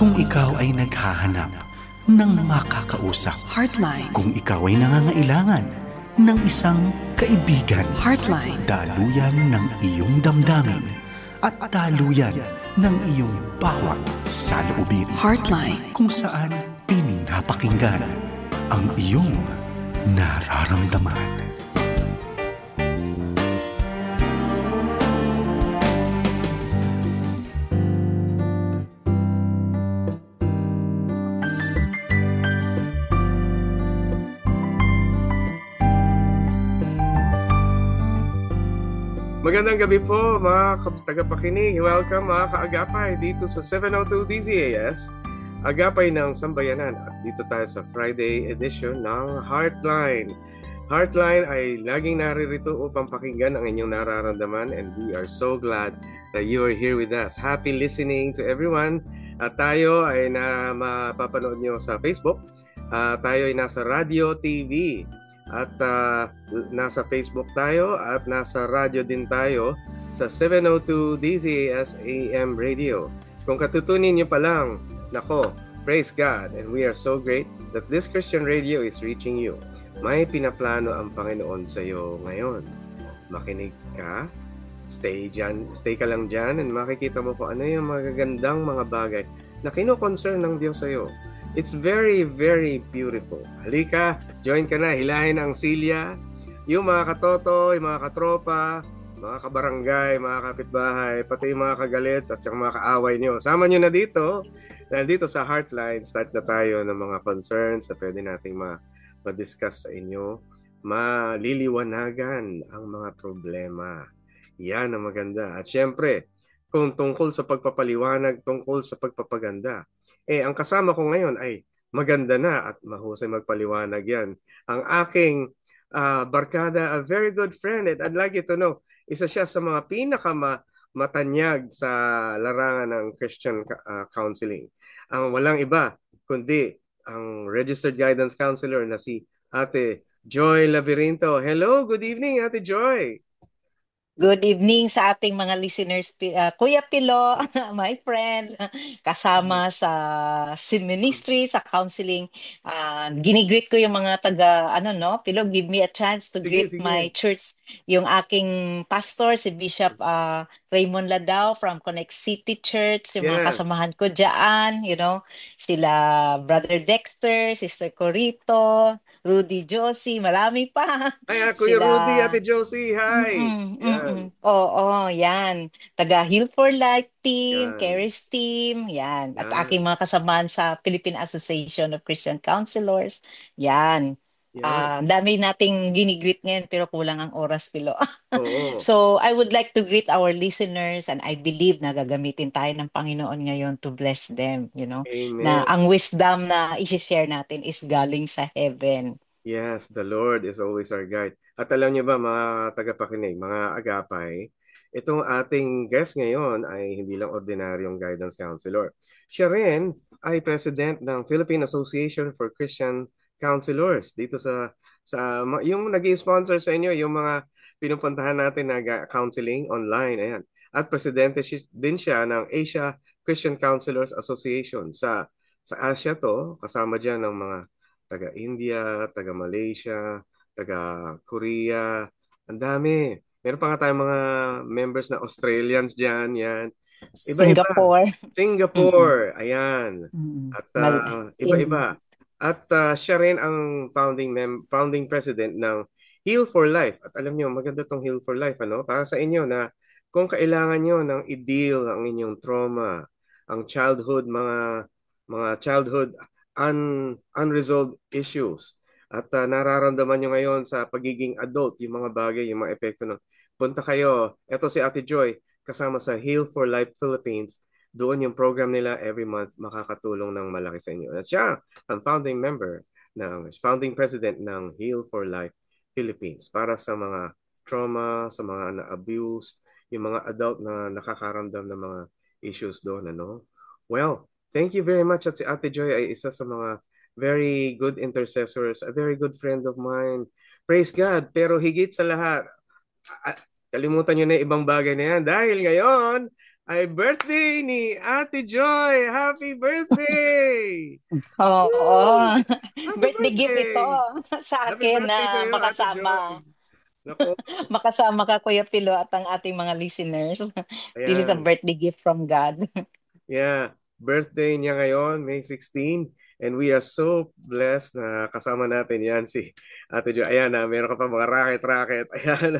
Kung ikaw ay naghahanap ng makakausap. Heartline. Kung ikaw ay nangangailangan ng isang kaibigan. Heartline. Daluyan ng iyong damdamin at daluyan ng iyong bawat saloobin. Heartline. Kung saan pinapakinggan ang iyong nararamdaman. Magandang gabi po mga tagapakinig. Welcome mga kaagapay dito sa 702 DZAS, Agapay ng Sambayanan. At dito tayo sa Friday edition ng Heartline. Heartline ay laging naririto upang pakinggan ang inyong nararamdaman, and we are so glad that you are here with us. Happy listening to everyone. At tayo ay mapapanood nyo sa Facebook. Tayo ay nasa Radio TV. At nasa Facebook tayo at nasa radyo din tayo sa 702 DZAS AM Radio. Kung katutunin niyo pa lang, nako, praise God, and we are so great that this Christian radio is reaching you. May pinaplano ang Panginoon sa iyo ngayon. Makinig ka, stay ka lang dyan, and makikita mo kung ano yung magagandang mga bagay na kino-concern ng Diyos sa iyo. It's very, very beautiful. Halika, join ka na, hilahin ang silya. Yung mga katoto, yung mga katropa, mga kabarangay, mga kapitbahay, pati yung mga kagalit at yung mga kaaway nyo. Sama nyo na dito. Dahil dito sa Heartline, start na tayo ng mga concerns na pwede nating ma-discuss sa inyo. Maliliwanagan ang mga problema. Yan ang maganda. At syempre, kung tungkol sa pagpapaliwanag, tungkol sa pagpapaganda, ang kasama ko ngayon ay maganda na at mahusay magpaliwanag yan. Ang aking barkada, a very good friend, and I'd like you to know, isa siya sa mga pinakamatanyag sa larangan ng Christian counseling. Ang walang iba, kundi ang registered guidance counselor na si Ate Joy Labirinto. Hello, good evening, Ate Joy. Good evening sa ating mga listeners. Kuya Pilo, my friend, kasama sa ministry, sa counseling. Ginigreet ko yung mga Pilo, give me a chance to greet my church. Yung aking pastor, si Bishop Raymond Ladao from Connect City Church. Yung mga kasamahan ko dyan, sila Brother Dexter, Sister Corito, Rudy Josie, marami pa. Ay, Kuya Rudy, Ate Josie, hi! Oo, yan. Taga Heal for Life team, Caris team, yan. At aking mga kasamahan sa Philippine Association of Christian Counselors, yan. Dami nating ginigreet ngayon pero kulang ang oras, Pilo. So, I would like to greet our listeners, and I believe na gagamitin tayo ng Panginoon ngayon to bless them, Amen. Na ang wisdom na i-share natin is galing sa heaven. Yes, the Lord is always our guide. At alam niyo ba mga tagapakinig, mga agapay, itong ating guest ngayon ay hindi lang ordinaryong guidance counselor. Siya rin ay president ng Philippine Association for Christian Counselors dito sa yung nag-sponsor sa inyo, yung mga pinupuntahan natin na counseling online. Ayan. At presidente din siya ng Asia Christian Counselors Association. Sa Asia to, kasama dyan ng mga taga-India, taga-Malaysia, taga-Korea. Ang dami. Meron pa nga tayong mga members na Australians dyan. Yan. Singapore. Ayan. At iba-iba. At siya rin ang founding president ng Heal for Life. At alam nyo, maganda tong Heal for Life. Para sa inyo na kung kailangan nyo ng i-deal ang inyong trauma, ang childhood, mga childhood unresolved issues, at nararamdaman nyo ngayon sa pagiging adult, yung mga bagay, yung mga epekto ng punta kayo. Ito si Ate Joy, kasama sa Heal for Life Philippines. Doon yung program nila every month makakatulong ng malaki sa inyo. At siya ang founding president ng Heal for Life Philippines para sa mga trauma, sa mga na-abuse, yung mga adult na nakakaramdam ng mga issues doon. Well, thank you very much. At si Ate Joy ay isa sa mga very good intercessors, a very good friend of mine. Praise God. Pero higit sa lahat, kalimutan nyo na ibang bagay na yan. Dahil ngayon ay birthday ni Ate Joy. Happy birthday! Oo. Woo! Happy Birthday gift ito birthday! sa Happy akin birthday sa na iyo, Ate Joy. makasama. Nako, Makasama ka, Kuya Pilo, at ang ating mga listeners. This is a ayan. birthday gift from God. Yeah, birthday niya ngayon, May 16. And we are so blessed na kasama natin yan si Ate Jo. Ayan na, meron ka pa mga racket-racket. Ayan.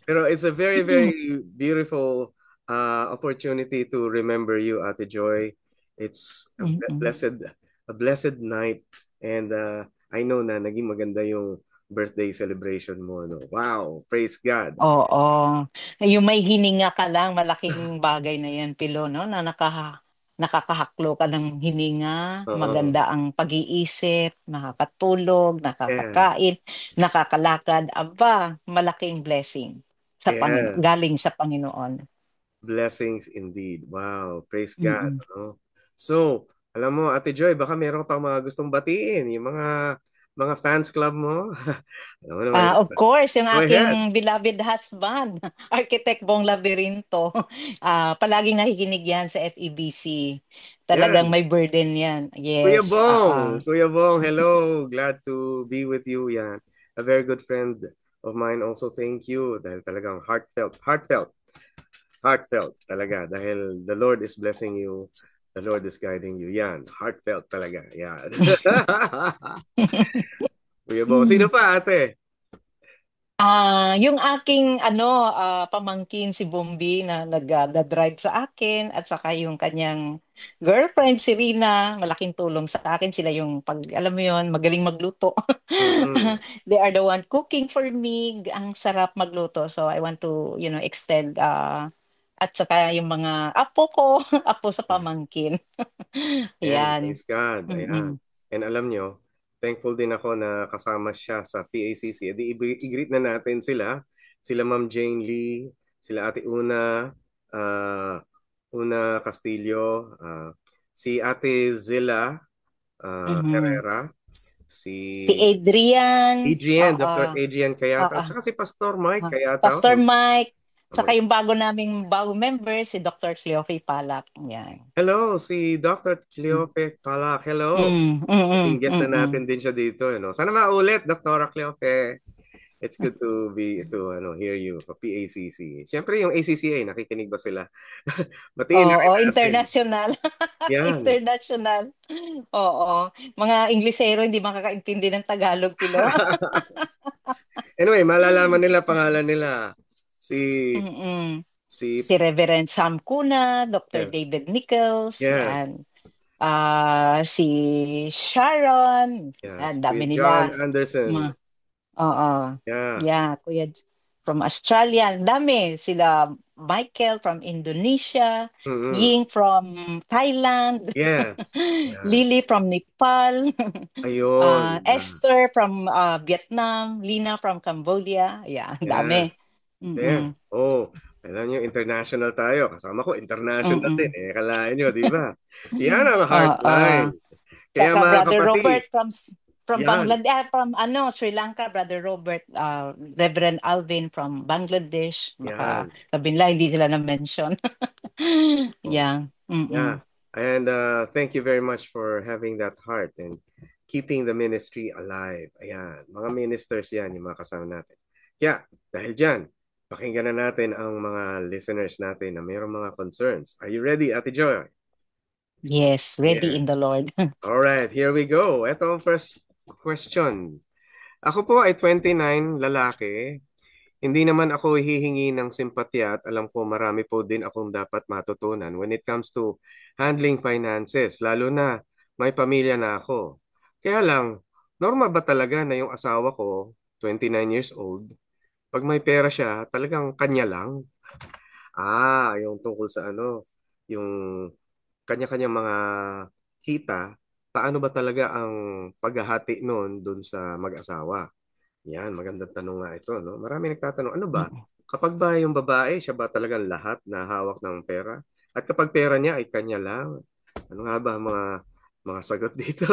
Pero it's a very, very beautiful opportunity to remember you, Ate Joy. It's Mm-mm. a blessed night. And I know na naging maganda yung birthday celebration mo. No? Wow, praise God. Oo. Yung may hininga ka lang, malaking bagay na yan, Pilo, no? Na nakakahaklo ka ng hininga, Oo. maganda ang pag-iisip, nakakatulog, Yeah. nakakakain, nakakalakad. Aba, malaking blessing sa Yes. galing sa Panginoon. Blessings indeed. Wow, praise God. Mm-mm. No? So, alam mo, Ate Joy, baka meron ka pang mga gustong batiin, yung mga fans club mo. Alam mo naman, Of course, yung go ahead. aking beloved husband, Architect Bong Labirinto. Palaging nakikinig yan sa FEBC. Talagang Yan. may burden yan. Yes. Kuya Bong, hello. Glad to be with you. Yan. A very good friend of mine also. Thank you. Dahil talagang heartfelt talaga. Dahil the Lord is blessing you. The Lord is guiding you. Yan. Heartfelt talaga. Yan. Kuya Bong. Sino pa, ate? Yung aking pamangkin si Bombi na nag-drive sa akin at saka yung kanyang girlfriend si Rina, malaking tulong sa akin sila yung pag alam mo yon, magaling magluto. Mm-mm. They are the one cooking for me. Ang sarap magluto. So I want to, extend at saka yung mga apo ko, apo sa pamangkin. Ayan, Yan. praise God. Ayan. Mm-mm. And alam nyo, thankful din ako na kasama siya sa PACC. Di i-greet na natin sila. Sila Ma'am Jane Lee, sila Ate uh, Una Castillo, si Ate Zilla Mhm. Herrera, Si si Adrian, oo. Dr. Adrian Kayata, Oo. at saka si Pastor Mike Kayata. Pastor Mike, saka yung bago member, si Dr. Cleofe Palak. Yan. Hello, si Dr. Cleope Palak. Hello. Mm, mm, mm, Naging guest mm, na mm. natin din siya dito, Sana maulit, Dr. Cleope. It's good to hear you sa PACC. Siyempre yung ACCA, nakikinig ba sila? Batiin na rin Oo, natin. international. Yan. International. Oo. Mga Inglesero hindi makakaintindi ng Tagalog, Pilo. Anyway, malalaman nila pangalan nila. Si Mm-mm. si Si Reverend Sam Cuna, Dr. yes. David Nichols, Yes. yan. Si Sharon, Yes. yan, dami Si John nila. Anderson. Oo. Yeah. Yeah, from Australia. Ang dami. Sila Michael from Indonesia, Mm-mm. Ying from Thailand, Yes. Yeah. Lily from Nepal, Ayun. Yeah. Esther from Vietnam, Lina from Cambodia. Yeah, ang dami. Yes. There. Mm-mm. Oh, alam nyo, international tayo. Kasama ko, international din. Mm-mm. Kalahin nyo, di ba? Yan ang Oo. Heartline. Kaya Saka mga Brother Robert kapatid, from yan. Bangladesh, from Sri Lanka, Brother Robert, Reverend Alvin from Bangladesh. Baka Yan. sabihin nila, hindi sila na-mention. Oh, Yeah. yeah. Mm-mm. And thank you very much for having that heart and keeping the ministry alive. Ayan. Mga ministers yan, yung mga kasama natin. Kaya, dahil dyan, pakinggan na natin ang mga listeners natin na mayroong mga concerns. Are you ready, Ate Joy? Yes, ready Yeah. in the Lord. All right, here we go. Ito ang first question. Ako po ay 29, lalaki. Hindi naman ako hihingi ng simpatya at alam ko marami po din akong dapat matutunan when it comes to handling finances, lalo na may pamilya na ako. Kaya lang, normal ba talaga na yung asawa ko, 29 years old, pag may pera siya, talagang kanya lang? Yung tungkol sa yung kanya-kanyang mga kita, paano ba talaga ang paghahati noon doon sa mag-asawa? Yan, magandang tanong nga ito, no? Marami nagtatanong, ano ba? Mm-mm. Kapag ba yung babae, siya ba talagang lahat na hawak ng pera? At kapag pera niya ay kanya lang, ano nga ba ang mga sagot dito?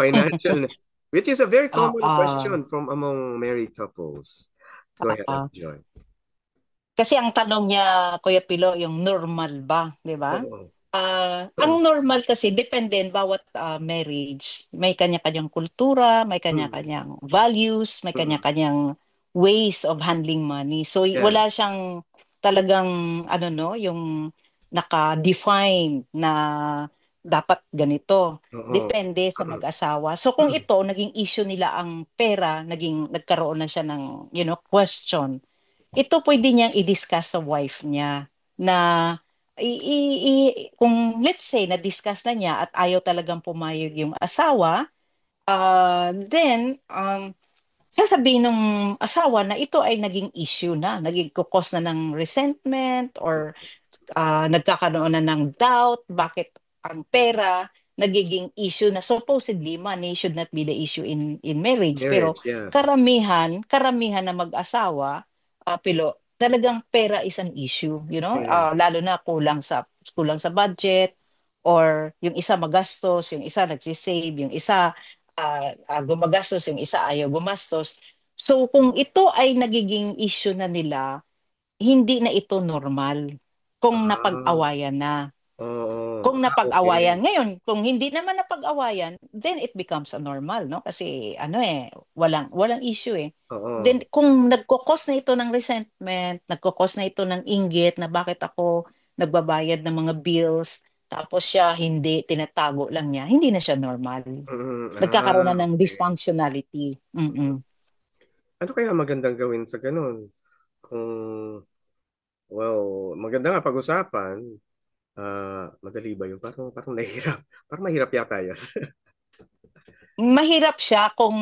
Financial, which is a very common Oo. question from among married couples. Go ahead, Oo. Joy. Kasi ang tanong niya, Kuya Pilo, yung normal ba, 'di ba? Oo. Ang normal kasi depende bawat marriage, may kanya-kanyang kultura, may Mm. kanya-kanyang values, may Mm. kanya-kanyang ways of handling money. So Yes. wala siyang talagang ano no, yung naka-define na dapat ganito. Oo. Depende sa mag-asawa. So kung ito naging issue nila ang pera, nagkaroon na siya ng question, ito pwede niyang i-discuss sa wife niya na kung let's say na-discuss na niya at ayaw talagang pumayag yung asawa, then sasabihin ng asawa na ito ay naging issue na, naging cause na ng resentment or nagkakaroon na ng doubt, bakit ang pera nagiging issue na supposedly money should not be the issue in marriage. Pero Marriage, yes. karamihan na mag-asawa, Pilo, talagang pera is an issue, Yeah. lalo na kulang sa budget or yung isa magastos, yung isa nagsisave, yung isa gumagastos, yung isa ayaw gumastos. So kung ito ay nagiging issue na nila, hindi na ito normal kung Ah, napag-awayan na. oo. Kung Okay. napag-awayan. Ngayon, kung hindi naman napag-awayan, then it becomes a normal, no? Kasi walang issue eh. Oo. Then kung nagkokos na ito ng resentment, nagkokos na ito ng inggit na bakit ako nagbabayad ng mga bills, tapos siya hindi, tinatago lang niya, hindi na siya normal. Mm. Nagkakaroon na ng Okay. dysfunctionality. Mm-mm. Ano kaya magandang gawin sa ganun? Kung, maganda nga pag-usapan. Madali ba yun? Parang nahihirap. Parang mahirap yata yan. Mahirap siya kung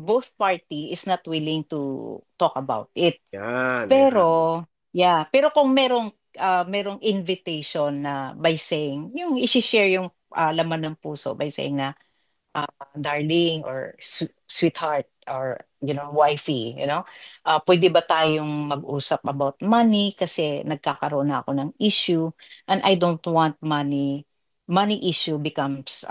both party is not willing to talk about it. Yan, yan. Pero, yeah, pero kung merong invitation na by saying, yung i-share yung laman ng puso by saying na darling or sweetheart or wifey, pwede ba tayong mag-usap about money kasi nagkakaroon na ako ng issue and I don't want money issue becomes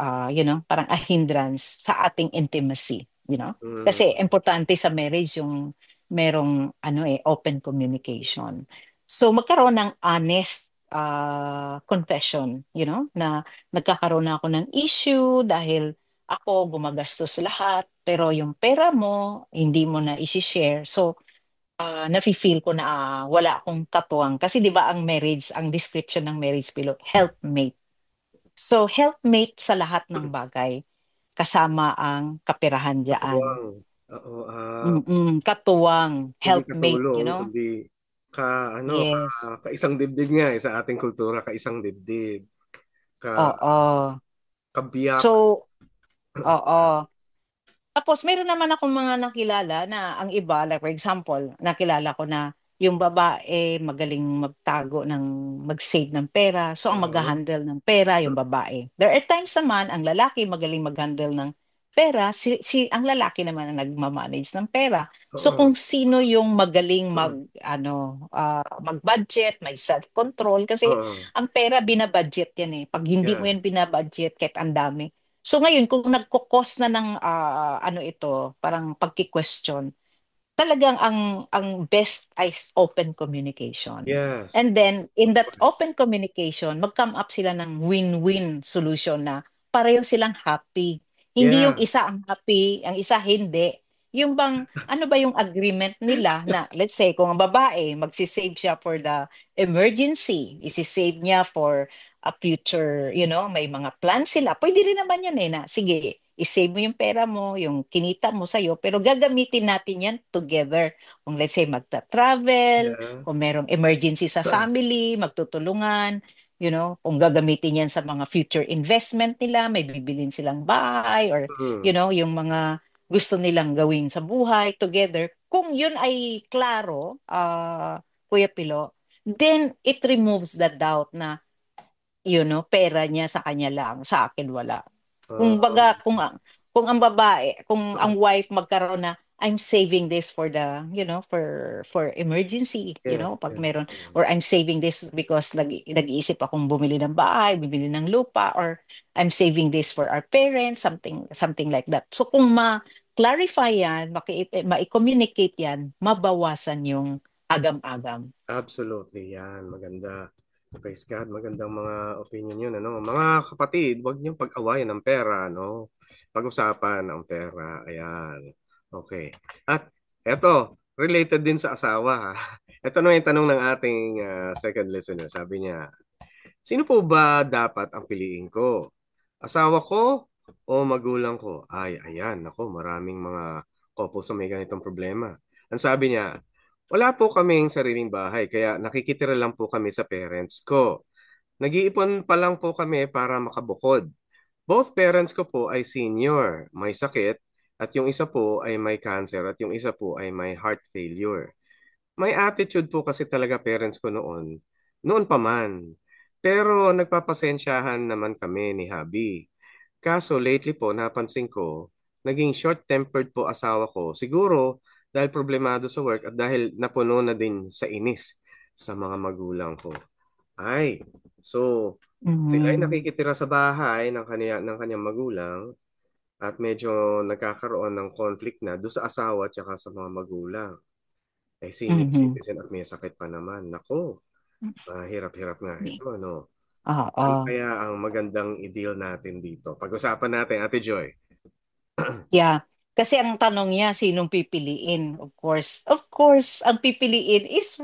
parang a hindrance sa ating intimacy. Mm. Kasi importante sa marriage yung merong open communication. So magkaroon ng honest confession, na nagkakaroon na ako ng issue dahil ako gumagastos lahat, pero yung pera mo, hindi mo na isi-share. So, nafe-feel ko na wala akong katuwang. Kasi di ba ang description ng marriage pilot, helpmate. So, helpmate sa lahat ng bagay, kasama ang kaperahan diyan. Katuwang. Oo. Katuwang, Hindi helpmate, katulong, kundi ka, ano, Yes. kaisang dibdib nga sa ating kultura, kaisang dibdib. Ka, Oo. kabiyak. So, oo. Tapos meron naman akong mga nakilala na ang iba, like for example, nakilala ko na yung babae magaling magtago mag-save ng pera. So ang Oo. mag-handle ng pera yung babae. There are times naman ang lalaki magaling mag-handle ng pera, ang lalaki naman ang nagmamanage ng pera. So Oo. kung sino yung magaling mag-budget, may self-control kasi Oo. ang pera binabudget yan eh. Pag hindi mo Yes. yan binabudget kahit ang dami. So ngayon, kung nagkukos na ng ito, parang pagki-question, talagang ang best ay open communication. Yes. And then, Of in that course. open communication, mag-come up sila ng win-win solution na pareho silang happy. Hindi yung Yeah. isa ang happy, ang isa hindi. Yung bang, ano ba yung agreement nila na, let's say, kung ang babae, magsisave siya for the emergency, isisave niya for a future, may mga plans sila. Pwede rin naman yun na, sige, isave mo yung pera mo, yung kinita mo sa'yo, pero gagamitin natin yan together. Kung let's say magta-travel, Yeah. kung merong emergency sa family, magtutulungan, kung gagamitin yan sa mga future investment nila, may bibilin silang bahay or, Mm. yung mga gusto nilang gawin sa buhay together. Kung yun ay klaro, Kuya Pilo, then it removes the doubt na pera niya sa kanya lang, sa akin wala. Kung baga, kung ang wife magkaroon na, I'm saving this for for emergency, Yes. pag Yes. meron, or I'm saving this because nag-iisip akong bumili ng bahay, bumili ng lupa, or I'm saving this for our parents, something like that. So kung ma-clarify yan, ma-communicate yan, mabawasan yung agam-agam. Absolutely, yan. Maganda. Praise God, magandang mga opinion yun, ano? Mga kapatid, huwag niyong pag-awayan ng pera, no? Pag-usapan ang pera, ayan. Okay. At eto, related din sa asawa, ha? Ito na yung tanong ng ating second listener. Sabi niya, sino po ba dapat ang piliin ko? Asawa ko o magulang ko? Ay, ayan, ako, maraming mga couples na may ganitong problema. Ang sabi niya, wala po kaming sariling bahay, kaya nakikitira lang po kami sa parents ko. Nag-iipon pa lang po kami para makabukod. Both parents ko po ay senior, may sakit, at yung isa po ay may cancer at yung isa po ay may heart failure. May attitude po kasi talaga parents ko noon. Noon pa man. Pero nagpapasensyahan naman kami ni Habi. Kaso lately po napansin ko, naging short-tempered po asawa ko. Siguro dahil problemado sa work at dahil napuno na din sa inis sa mga magulang ko. Ay, so sila ay Mm. nakikitira sa bahay ng kanyang magulang at medyo nagkakaroon ng conflict na do sa asawa at saka sa mga magulang. Eh, senior Mhm. citizen at may sakit pa naman. Nako, mahirap-hirap nga ito, ano? Ano Oo. kaya ang magandang i-deal natin dito? Pag-usapan natin, Ate Joy. Yeah. Kasi ang tanong niya, sinong pipiliin? Of course, ang pipiliin is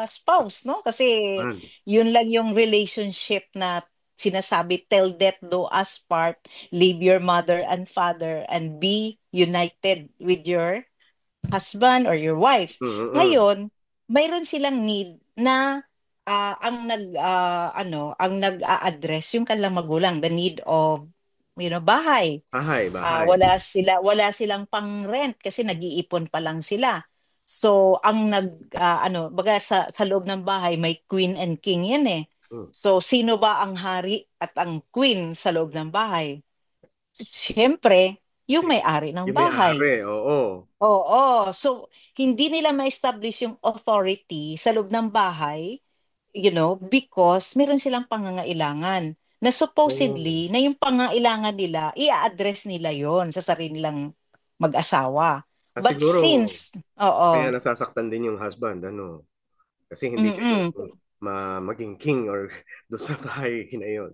spouse, no? Kasi Man. yun lang yung relationship na sinasabi, till death do us part, leave your mother and father, and be united with your husband or your wife. Mm-mm. Ngayon, mayroon silang need na ang nag-a-address yung kanilang magulang, the need of bahay. Bahay, bahay. Wala silang pang-rent kasi nag-iipon pa lang sila. So, ang baga sa loob ng bahay may queen and king 'yan eh. Mm. So, sino ba ang hari at ang queen sa loob ng bahay? Siyempre, Si, yung may-ari ng yung bahay. may-ari, oo. Oo. So, hindi nila ma-establish yung authority sa loob ng bahay, because meron silang pangangailangan na Oh. supposedly na yung pangangailangan nila, i-address nila yon sa sarili nilang mag-asawa. But Siguro, since, kaya oo, nasasaktan din yung husband, ano? Kasi hindi siya doon mm, maging king or doon sa bahay na yun.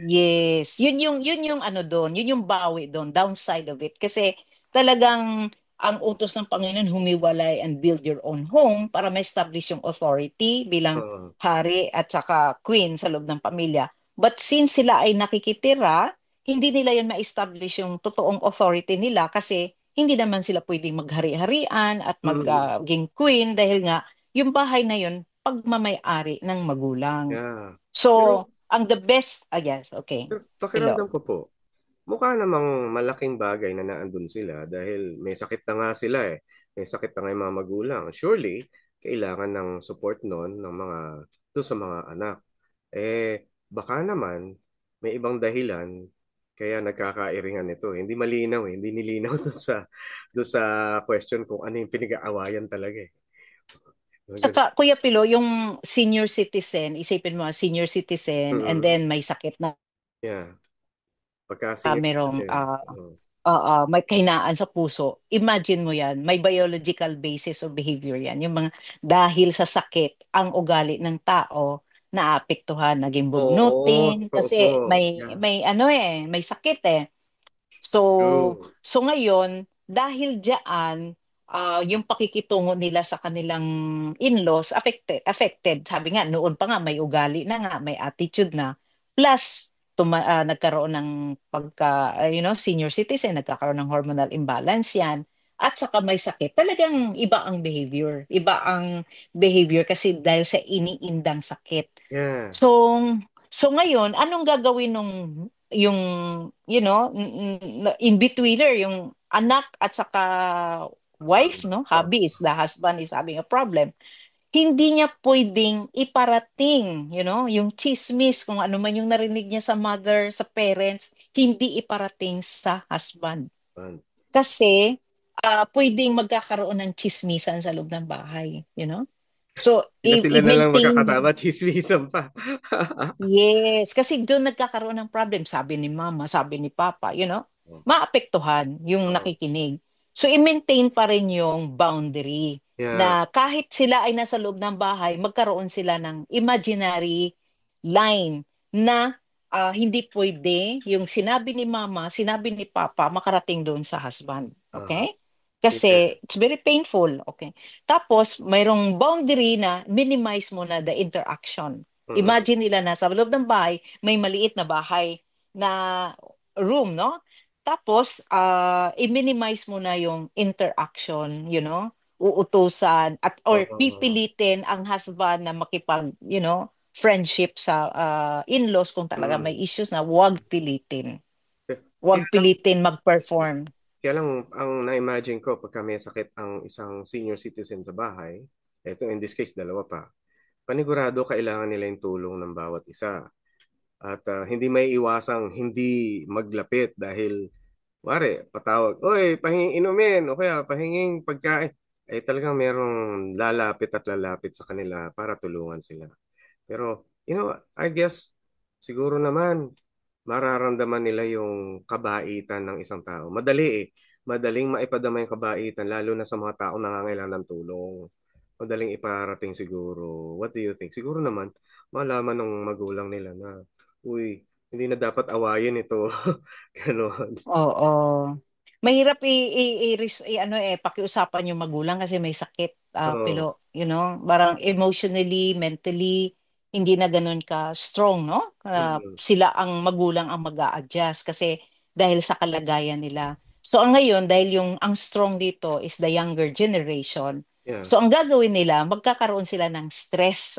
yes, yun yung ano doon, yun yung bawi doon, downside of it. Kasi talagang ang utos ng Panginoon, humiwalay and build your own home para ma-establish yung authority bilang Oo. hari at saka queen sa loob ng pamilya. But since sila ay nakikitira, hindi nila yun ma-establish yung totoong authority nila kasi hindi naman sila pwedeng maghari-harian at Mm. maging queen dahil nga yung bahay na yun pagmamay-ari ng magulang. Yeah. So, Pero, ang the best, yes, okay. pero Hello. pakiramdam ko po, mukha namang malaking bagay na naandun sila dahil may sakit na nga sila eh. May sakit na nga yung mga magulang. Surely, kailangan ng support noon ng mga to sa mga anak. Eh, baka naman may ibang dahilan kaya nagkakairingan ito. Hindi malinaw eh. Hindi nilinaw to sa question kung ano yung pinag-aawayan talaga eh. Saka, Kuya Pilo, yung senior citizen, isipin mo, senior citizen, and Mm, then may sakit na yeah. Pagka senior merong citizen. may kahinaan sa puso. Imagine mo yan, may biological basis of behavior yan. Yung mga dahil sa sakit, ang ugali ng tao naapektuhan, naging Oo, bugnutin, totoo po. kasi may, Yeah. may ano may sakit eh. So, True. so ngayon, dahil diyan, yung pakikitungo nila sa kanilang in-laws affected. Sabi nga, noon pa nga may ugali na nga, may attitude na. Plus, nagkaroon ng senior citizen, nagkakaroon ng hormonal imbalance yan. At saka may sakit. Talagang iba ang behavior. Iba ang behavior kasi dahil sa iniindang sakit. Yeah. So, so ngayon, anong gagawin nung yung in-betweener, yung anak at saka wife, Kasama. no? Oh. Hubby is the husband is having a problem. Hindi niya pwedeng iparating, yung chismis, kung ano man yung narinig niya sa mother, sa parents, hindi iparating sa husband. Man. Kasi pwedeng magkakaroon ng chismisan sa loob ng bahay. So, Sila na lang i-maintain. magkakasama, chismisan pa. Yes, kasi doon nagkakaroon ng problem, sabi ni mama, sabi ni papa, Oh, maapektuhan yung oh, nakikinig. So, i-maintain pa rin yung boundary Yeah. na kahit sila ay nasa loob ng bahay, magkaroon sila ng imaginary line na hindi pwede yung sinabi ni mama, sinabi ni papa, makarating doon sa husband. Uh-huh. Okay? Yeah. Kasi it's very painful. Okay? Tapos, mayroong boundary na minimize mo na the interaction. Mm. Imagine nila na sa loob ng bahay, may maliit na bahay na room, no? Tapos, i-minimize mo na yung interaction, uutusan at or Oo. pipilitin ang husband na makipag, friendship sa in-laws kung talaga may Mm. issues na huwag pilitin. Kaya Huwag lang, pilitin mag-perform. kaya lang ang na-imagine ko pagka may sakit ang isang senior citizen sa bahay, eto in this case dalawa pa, panigurado kailangan nila yung tulong ng bawat isa. At hindi may iwasang hindi maglapit dahil wari, patawag, oy, pahinging inumin o kaya pahinging pagkain. Eh talagang merong lalapit at lalapit sa kanila para tulungan sila. Pero, I guess, siguro naman, mararamdaman nila yung kabaitan ng isang tao. Madali eh. Madaling maipadama yung kabaitan, lalo na sa mga taong nangangailangan ng tulong. Madaling iparating siguro. What do you think? Siguro naman, malaman ng magulang nila na, uy, hindi na dapat awayin ito. Ganon. Oo. Mahirap ano pakiusapan yung magulang kasi may sakit, Oo. pero parang emotionally, mentally hindi na ganun ka strong, no? Mm. Sila ang magulang ang mag-a-adjust kasi dahil sa kalagayan nila. So ang ngayon dahil ang strong dito is the younger generation. Yeah. So ang gagawin nila, magkakaroon sila ng stress,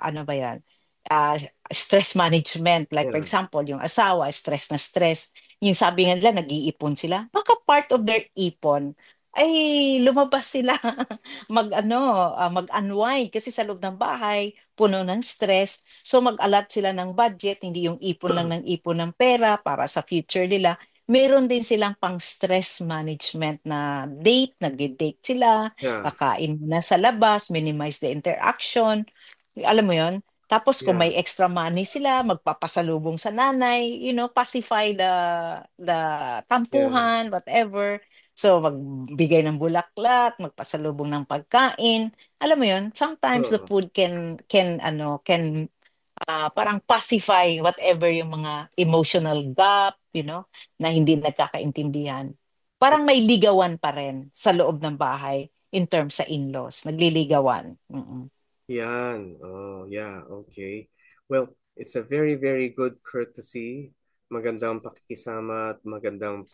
ano ba 'yan? Ah, stress management. Like for Yeah. example, yung asawa, stress na stress yung sabi nga nila, nag-iipon sila. Baka part of their ipon ay lumabas sila mag-unwind kasi sa loob ng bahay, puno ng stress. So mag-allot sila ng budget, hindi yung ipon lang ng ipon ng pera para sa future nila. Meron din silang pang stress management na date, nagde-date sila, Yeah. kakain muna sa labas, minimize the interaction. Alam mo yon. Tapos kung Yeah. may extra money sila, magpapasalubong sa nanay, pacify the Yeah. tampuhan, whatever. So magbigay ng bulaklak, magpasalubong ng pagkain. Alam mo 'yun, sometimes the Oo. food can parang pacify whatever yung mga emotional gap, na hindi nagkakaintindihan. Parang may ligawan pa rin sa loob ng bahay in terms sa in-laws, nagliligawan. Mm-mm. Yan. Oh, yeah. Okay. Well, it's a very, very good courtesy. Magandang pakikisama at magandang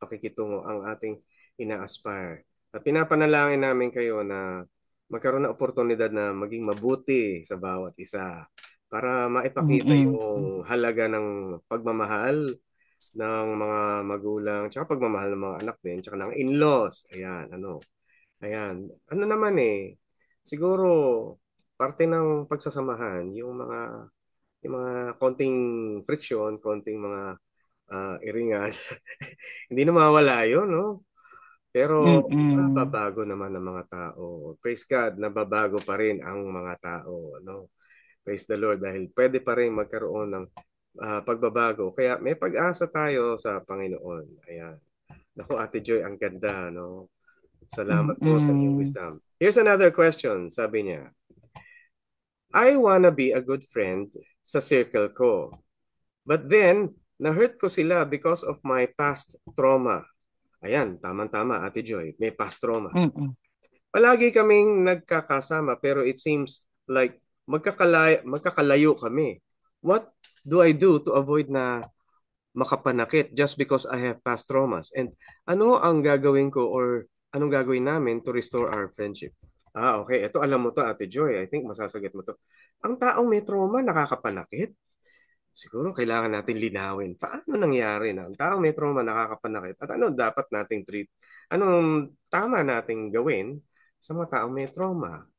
pakikitungo ang ating ina-aspire. At pinapanalangin namin kayo na magkaroon ng oportunidad na maging mabuti sa bawat isa para maipakita Mm-mm. yung halaga ng pagmamahal ng mga magulang, tsaka pagmamahal ng mga anak din, tsaka ng in-laws. Ayan, ano. Ayan. Ano naman eh, siguro parte ng pagsasamahan yung mga konting friction, konting mga iringan. Hindi na mawala 'yun, no? Pero Mm-mm. babago naman ang mga tao. Praise God, nababago pa rin ang mga tao, no? Praise the Lord dahil pwede pa rin magkaroon ng pagbabago. Kaya may pag-asa tayo sa Panginoon. Ayan. Naku, Ate Joy, ang ganda, no? Salamat po sa iyong Mm-mm. wisdom. Here's another question, sabi niya. I wanna be a good friend sa circle ko. But then, na-hurt ko sila because of my past trauma. Ayan, tama-tama, Ate Joy. May past trauma. Mm-mm. Palagi kaming nagkakasama pero it seems like magkakalayo kami. What do I do to avoid na makapanakit just because I have past traumas? And ano ang gagawin ko or anong gagawin namin to restore our friendship? Okay. Ito alam mo to, Ate Joy. I think masasagot mo to. Ang taong may trauma nakakapanakit? Siguro kailangan natin linawin. Paano nangyari na ang taong may trauma nakakapanakit? At ano dapat nating treat? Anong tama nating gawin sa mga taong may trauma?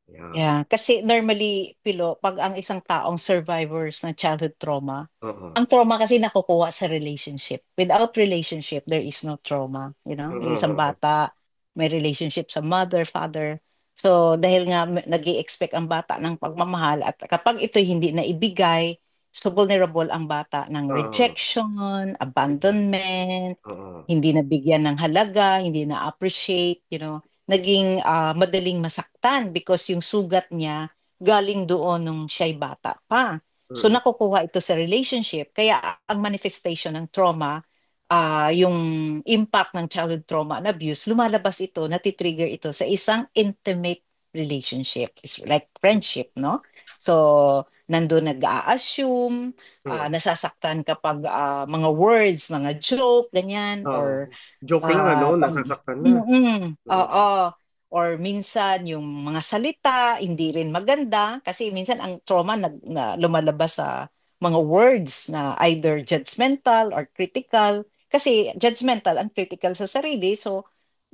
Yeah. Yeah, kasi normally, Pilo, pag ang isang taong survivors ng childhood trauma, Oo. ang trauma kasi nakukuha sa relationship. Without relationship, there is no trauma. Yung isang Oo. bata, may relationship sa mother, father. So, dahil nga nag expect ang bata ng pagmamahal at kapag ito hindi na ibigay, So vulnerable ang bata ng Oo. rejection, abandonment, Oo. hindi nabigyan ng halaga, hindi na-appreciate, naging madaling masaktan because yung sugat niya galing doon nung siya'y bata pa. So Mm. nakukuha ito sa relationship. Kaya ang manifestation ng trauma, yung impact ng childhood trauma and abuse, lumalabas ito, natitrigger ito sa isang intimate relationship. It's like friendship, no? So, nandun nag-a-assume, Mm. nasasaktan kapag mga words, mga joke, ganyan, Oo. or Joke lang pag, nasasaktan na. oo, Mm. or minsan yung mga salita, hindi rin maganda, kasi minsan ang trauma na lumalabas sa mga words na either judgmental or critical, kasi judgmental and critical sa sarili, so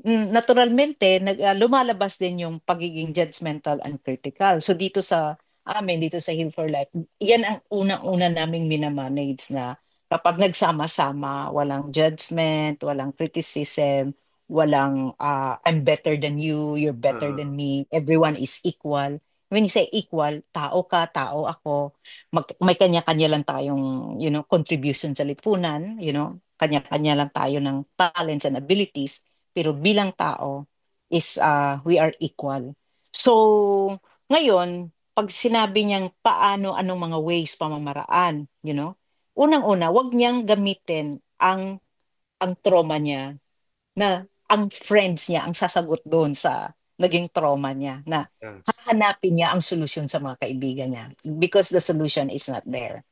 naturalmente lumalabas din yung pagiging judgmental and critical. So dito sa amin, dito sa Heal for Life, yan ang unang-una naming minamanage na kapag nagsama-sama, walang judgment, walang criticism, walang I'm better than you, you're better than Ah. me, everyone is equal. When you say equal, tao ka, tao ako, may kanya-kanya lang tayong, contribution sa lipunan, kanya-kanya lang tayo ng talents and abilities, pero bilang tao is we are equal. So, ngayon, pag sinabi niyang paano, anong mga ways, pamamaraan, unang-una, wag niyang gamitin ang trauma niya na ang friends niya ang sasagot doon sa naging trauma niya, na Yeah. hahanapin niya ang solusyon sa mga kaibigan niya because the solution is not there.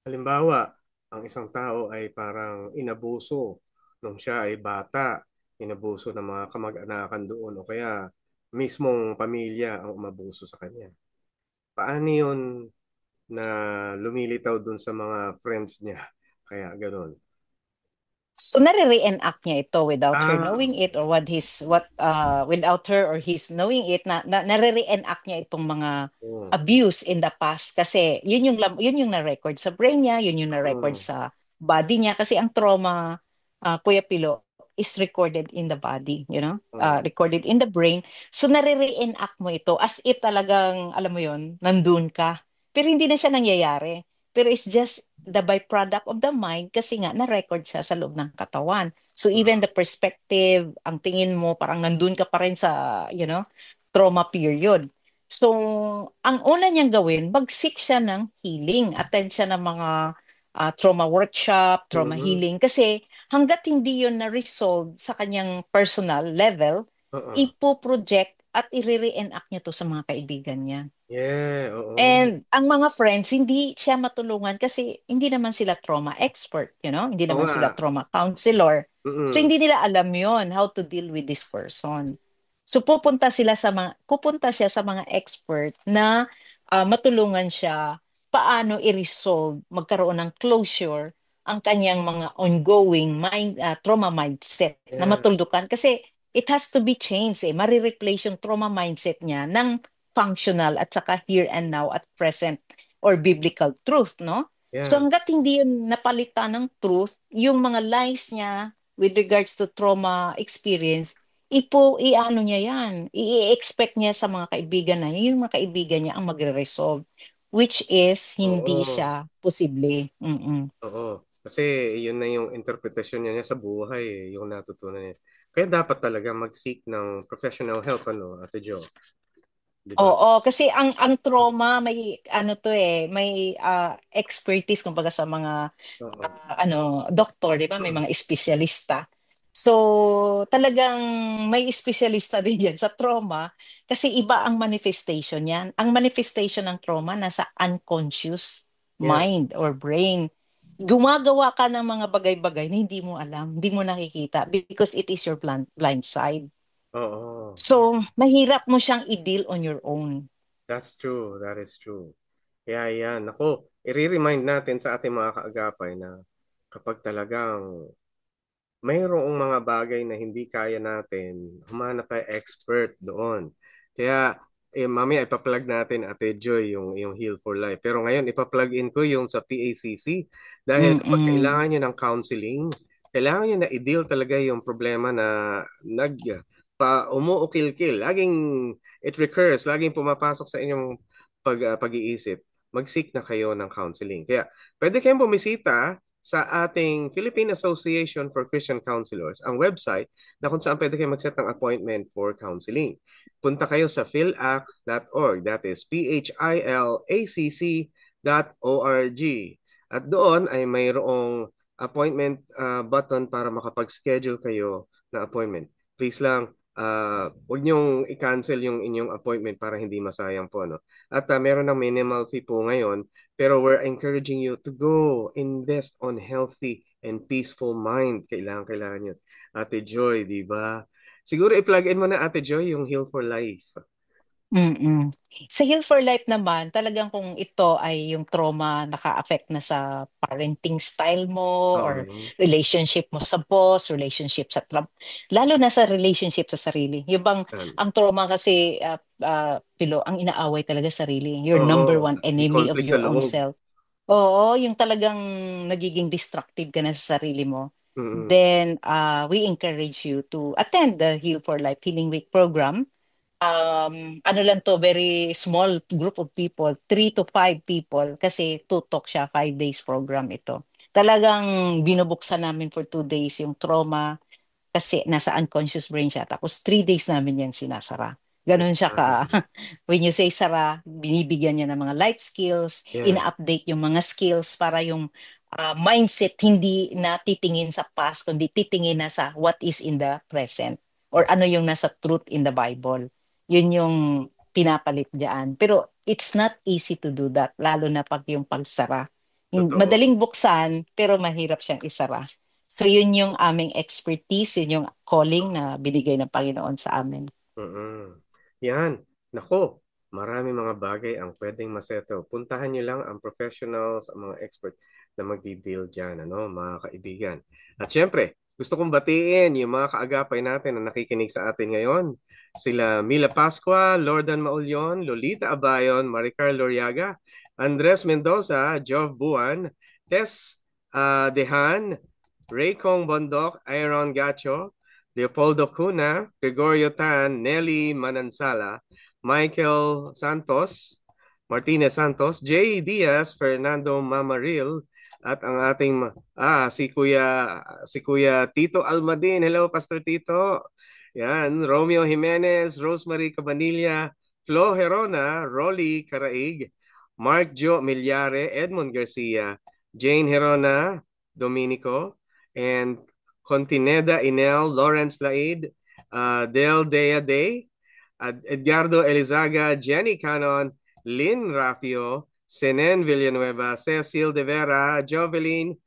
Halimbawa, ang isang tao ay parang inabuso nung siya ay bata, inabuso ng mga kamag-anakan doon o kaya mismong pamilya ang umabuso sa kanya. Paano yun na lumilitaw doon sa mga friends niya? Kaya gano'n. So nare-reenact niya ito without her Ah. knowing it, or without her or his knowing it, na nare-reenact niya itong mga Oo. abuse in the past, kasi yun yung na-record sa brain niya, yun yung na-record Mm. sa body niya, kasi ang trauma, Kuya Pilo, is recorded in the body, Oo. recorded in the brain. So nare-reenact mo ito as if talagang alam mo yun, nandun ka. Pero hindi na siya nangyayari. Pero it's just the byproduct of the mind, kasi nga na-record siya sa loob ng katawan. So even the perspective, ang tingin mo, parang nandun ka pa rin sa, trauma period. So, ang una niyang gawin, mag-seek siya ng healing. Attend siya ng mga trauma workshop, trauma Mm. healing. Kasi hanggat hindi yun na-resolve sa kanyang personal level, Oo. ipo-project at i-reenact niya to sa mga kaibigan niya. Yeah, oo. And ang mga friends, hindi siya matulungan kasi hindi naman sila trauma expert, Hindi Oo naman nga. sila trauma counselor. So Mm. hindi nila alam yon how to deal with this person. So pupunta siya sa mga expert na matulungan siya paano i-resolve, magkaroon ng closure ang kanyang mga ongoing trauma mindset na Yeah. matuldukan, kasi it has to be changed, marireplace yung trauma mindset niya ng functional at saka here and now at present or biblical truth, no? So Yeah. hangga't hindi yun napalitan ng truth, yung mga lies niya with regards to trauma experience, iano niya yan, i-expect niya sa mga kaibigan na niya, yung mga kaibigan niya ang magre-resolve, which is hindi Oo. siya posible. Mm-mm. Oo. Kasi yun na yung interpretasyon niya sa buhay, yung natutunan niya. Kaya dapat talaga mag-seek ng professional help, ano, Ate Jo, di ba? Oo, kasi ang trauma may ano to may expertise kumbaga sa mga Oo. doktor, 'di ba? May mga espesyalista. So, talagang may espesyalista din 'yan sa trauma, kasi iba ang manifestation niyan. Ang manifestation ng trauma nasa unconscious Yeah. mind or brain. Gumagawa ka ng mga bagay-bagay na hindi mo alam, hindi mo nakikita because it is your blind side. Oo. So, mahirap mo siyang i-deal on your own. That's true. That is true. Kaya yan. Ako, i-remind natin sa ating mga kaagapay na kapag talagang mayroong mga bagay na hindi kaya natin, humanap tayo expert doon. Kaya, mamaya ipa-plug natin, Ate Joy, yung Heal for Life. Pero ngayon, ipa-plug in ko yung sa PACC. Dahil kapag Mm. kailangan nyo ng counseling, kailangan nyo na i-deal talaga yung problema na umuukil-kil. Laging it recurs, laging pumapasok sa inyong pag-iisip. mag-seek na kayo ng counseling. Kaya pwede kayong bumisita sa ating Philippine Association for Christian Counselors, ang website na kung saan pwede kayo mag-set ng appointment for counseling. Punta kayo sa philac.org, that is philacc.org. At doon ay mayroong appointment button para makapag-schedule kayo na appointment. Please lang, huwag niyong i-cancel yung inyong appointment para hindi masayang po. No? At meron ng minimal fee po ngayon, pero we're encouraging you to go invest on healthy and peaceful mind. Kailangan yun. Ate Joy, di ba? Siguro i-plug in mo na, Ate Joy, yung Heal for Life. Mm. Sa Heal for Life naman, talagang kung ito ay yung trauma naka-affect na sa parenting style mo Oo, or no? relationship mo sa boss, relationship sa lalo na sa relationship sa sarili. Yung bang Yan. ang trauma kasi Pilo, ang inaaway talaga sarili. Your number Oo, one may enemy of conflict sa your own loob. self. Oo, yung talagang nagiging destructive ka na sa sarili mo. Mm-mm. Then we encourage you to attend the Heal for Life Healing Week program. Ano lang to, very small group of people, 3 to 5 people, kasi tutok siya, 5 days program ito. Talagang binubuksan namin for 2 days yung trauma kasi nasa unconscious brain siya. Tapos 3 days namin yan sinasara. Ganun siya ka. When you say sara, binibigyan niya ng mga life skills, Yes. ina-update yung mga skills para yung mindset hindi na titingin sa past, kundi titingin na sa what is in the present or ano yung nasa truth in the Bible. Yun yung pinapalit diyan. Pero it's not easy to do that, lalo na pag yung pagsara. Totoo. Madaling buksan, pero mahirap siyang isara. So yun yung aming expertise, yun yung calling na binigay ng Panginoon sa amin. Mm-mm. Yan. Nako, marami mga bagay ang pwedeng masettle. Puntahan niyo lang ang professionals, ang mga expert na magdi-deal dyan, ano, mga kaibigan. At syempre, gusto kong batiin yung mga kaagapay natin na nakikinig sa atin ngayon. Sila Mila Pascua, Lordan Maulyon, Lolita Abayon, Maricar Loriaga, Andres Mendoza, Jov Buan, Tess Dehan, Raycong Bondok, Aaron Gacho, Leopoldo Cuna, Gregorio Tan, Nelly Manansala, Michael Santos, Martinez Santos, Jay Diaz, Fernando Mamaril, at ang ating si Kuya Tito Almadin. Hello Pastor Tito. Yan, Romeo Jimenez, Rosemary Cabanilla, Flo Herona, Rolly Caraig, Mark Jo Milyare, Edmond Garcia, Jane Herona, Dominico, and Contineda Inel, Lawrence Laid, Del Dea Day, Edgardo Elizaga, Jenny Canon, Lynn Rafio, Senen Villanueva, Cecil De Vera, Jovelyn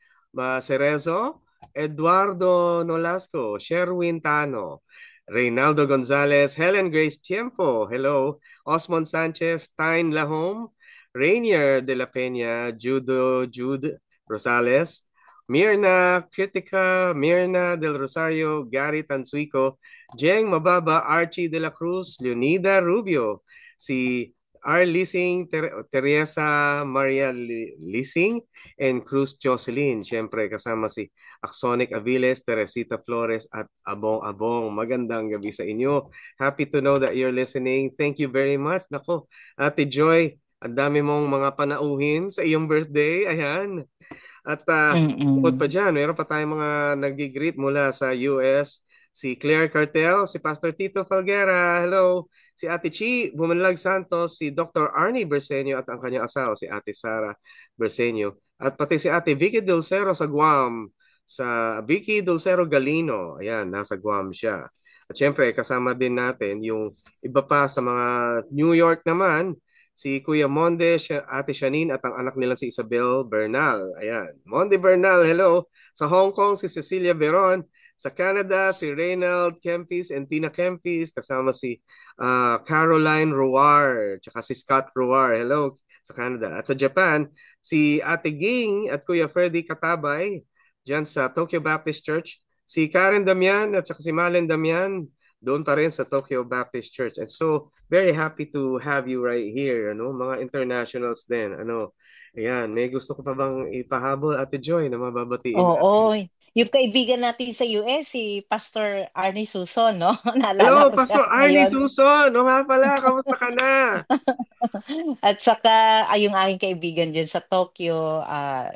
Cerezo, Eduardo Nolasco, Sherwin Tano, Reynaldo Gonzalez, Helen Grace Tiempo, hello, Osmond Sanchez, Tyne Lahome, Rainier de la Peña, Jude Rosales, Mirna Critica, Mirna del Rosario, Gary Tansuico, Jeng Mababa, Archie de la Cruz, Leonida Rubio, si R. Lising, Teresa Maria Lising, and Cruz Jocelyn. Siyempre, kasama si Axonic Aviles, Teresita Flores, at Abong Abong. Magandang gabi sa inyo. Happy to know that you're listening. Thank you very much. Nako, Ate Joy, ang dami mong mga panauhin sa iyong birthday. Ayan. At bukod pa Mm-mm. dyan, meron pa tayong mga nag-greet mula sa US. Si Claire Cartel, si Pastor Tito Falguera, hello. Si Ate Chi Bumanlag Santos, si Dr. Arnie Bersenio at ang kanyang asawa, si Ate Sara Bersenio. At pati si Ate Vicky Dulcero sa Guam, sa Vicky Dulcero Galino. Ayan, nasa Guam siya. At syempre, kasama din natin yung iba pa sa mga New York naman, si Kuya Monde, Ate Shanine at ang anak nila si Isabel Bernal. Ayan. Monde Bernal, hello. Sa Hong Kong, si Cecilia Beron. Sa Canada, si Reynald Kempis and Tina Kempis. Kasama si Caroline Ruar. Tsaka si Scott Ruar. Hello sa Canada. At sa Japan, si Ate Ging at Kuya Freddy Katabay. Diyan sa Tokyo Baptist Church. Si Karen Damian at saka si Malen Damian doon pa rin sa Tokyo Baptist Church. And so, very happy to have you right here, ano, mga internationals din, ano. Ayan, may gusto ko pa bang ipahabol, Ate Joy, na mababatiin Oo, natin? Yung kaibigan natin sa US, si Pastor Arnie Suson, no? Naalala Hello, ko siya Pastor Arnie ngayon. Suson. O nga pala, kamusta ka na? At saka, ay, yung aking kaibigan dyan sa Tokyo,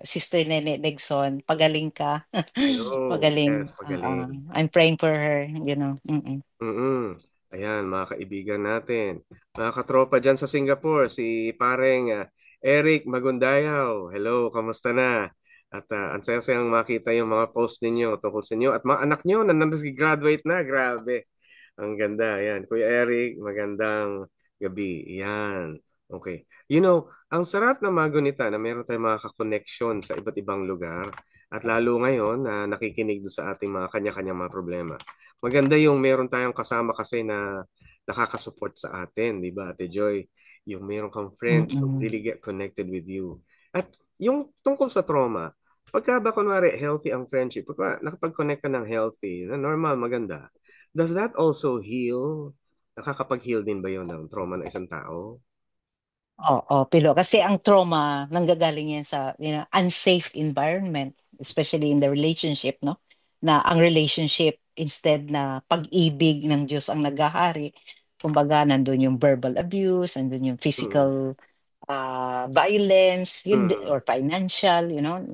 Sister Nene Negson, pagaling ka. Hello, Pagaling. yes, pagaling. I'm praying for her, you know. Mm-mm. Mm. Ayan, mga kaibigan natin. Mga katropa dyan sa Singapore, si pareng Eric Magundayaw. Hello, kamusta na? At ang saya-sayang makita yung mga post ninyo tungkol sa inyo. At mga anak nyo na nag-graduate na. Grabe. Ang ganda. Ayan. Kuya Eric, magandang gabi. Ayan. Okay. You know, ang sarap na magunita na meron tayong mga kakoneksyon sa iba't ibang lugar. At lalo ngayon na nakikinig doon sa ating mga kanya-kanyang mga problema. Maganda yung meron tayong kasama kasi na nakakasupport sa atin, di ba, Ate Joy? Yung meron kang friends who Mm-mm. really get connected with you. At yung tungkol sa trauma, pagka ba kunwari healthy ang friendship, pagka nakapag-connect ka ng healthy, na normal, maganda, does that also heal? Nakakapag-heal din ba yun ng trauma ng isang tao? Oo, Pilo. Kasi ang trauma, nanggagaling yan sa unsafe environment, especially in the relationship, no? Na ang relationship, instead na pag-ibig ng Diyos ang naghahari, kumbaga, nandun yung verbal abuse, nandun yung Mm. physical violence, Mm. or financial,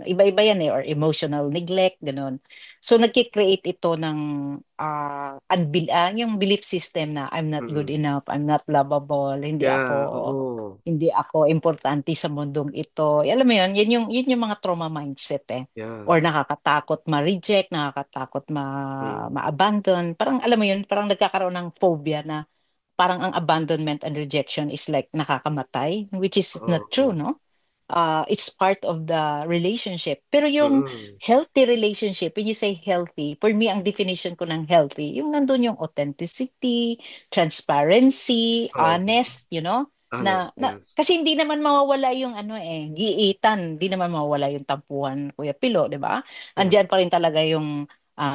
iba-iba yan or emotional neglect, ganun. So nagki-create ito ng yung belief system na I'm not good Mm. enough, I'm not lovable, hindi Yeah, ako oo. hindi ako importante sa mundong ito. Alam mo yun yung mga trauma mindset Yeah. or nakakatakot ma-reject, nakakatakot Mm. ma-abandon. Parang alam mo yun, parang nagkakaroon ng phobia na parang ang abandonment and rejection is like nakakamatay, which is not true, Oo. no? It's part of the relationship. Pero yung Mm. healthy relationship, when you say healthy, for me, ang definition ko ng healthy, yung nandun yung authenticity, transparency, Oo. honest, Honest, yes. kasi hindi naman mawawala yung giitan, hindi naman mawawala yung tampuhan, Kuya Pilo, di ba? Yeah. Andiyan pa rin talaga yung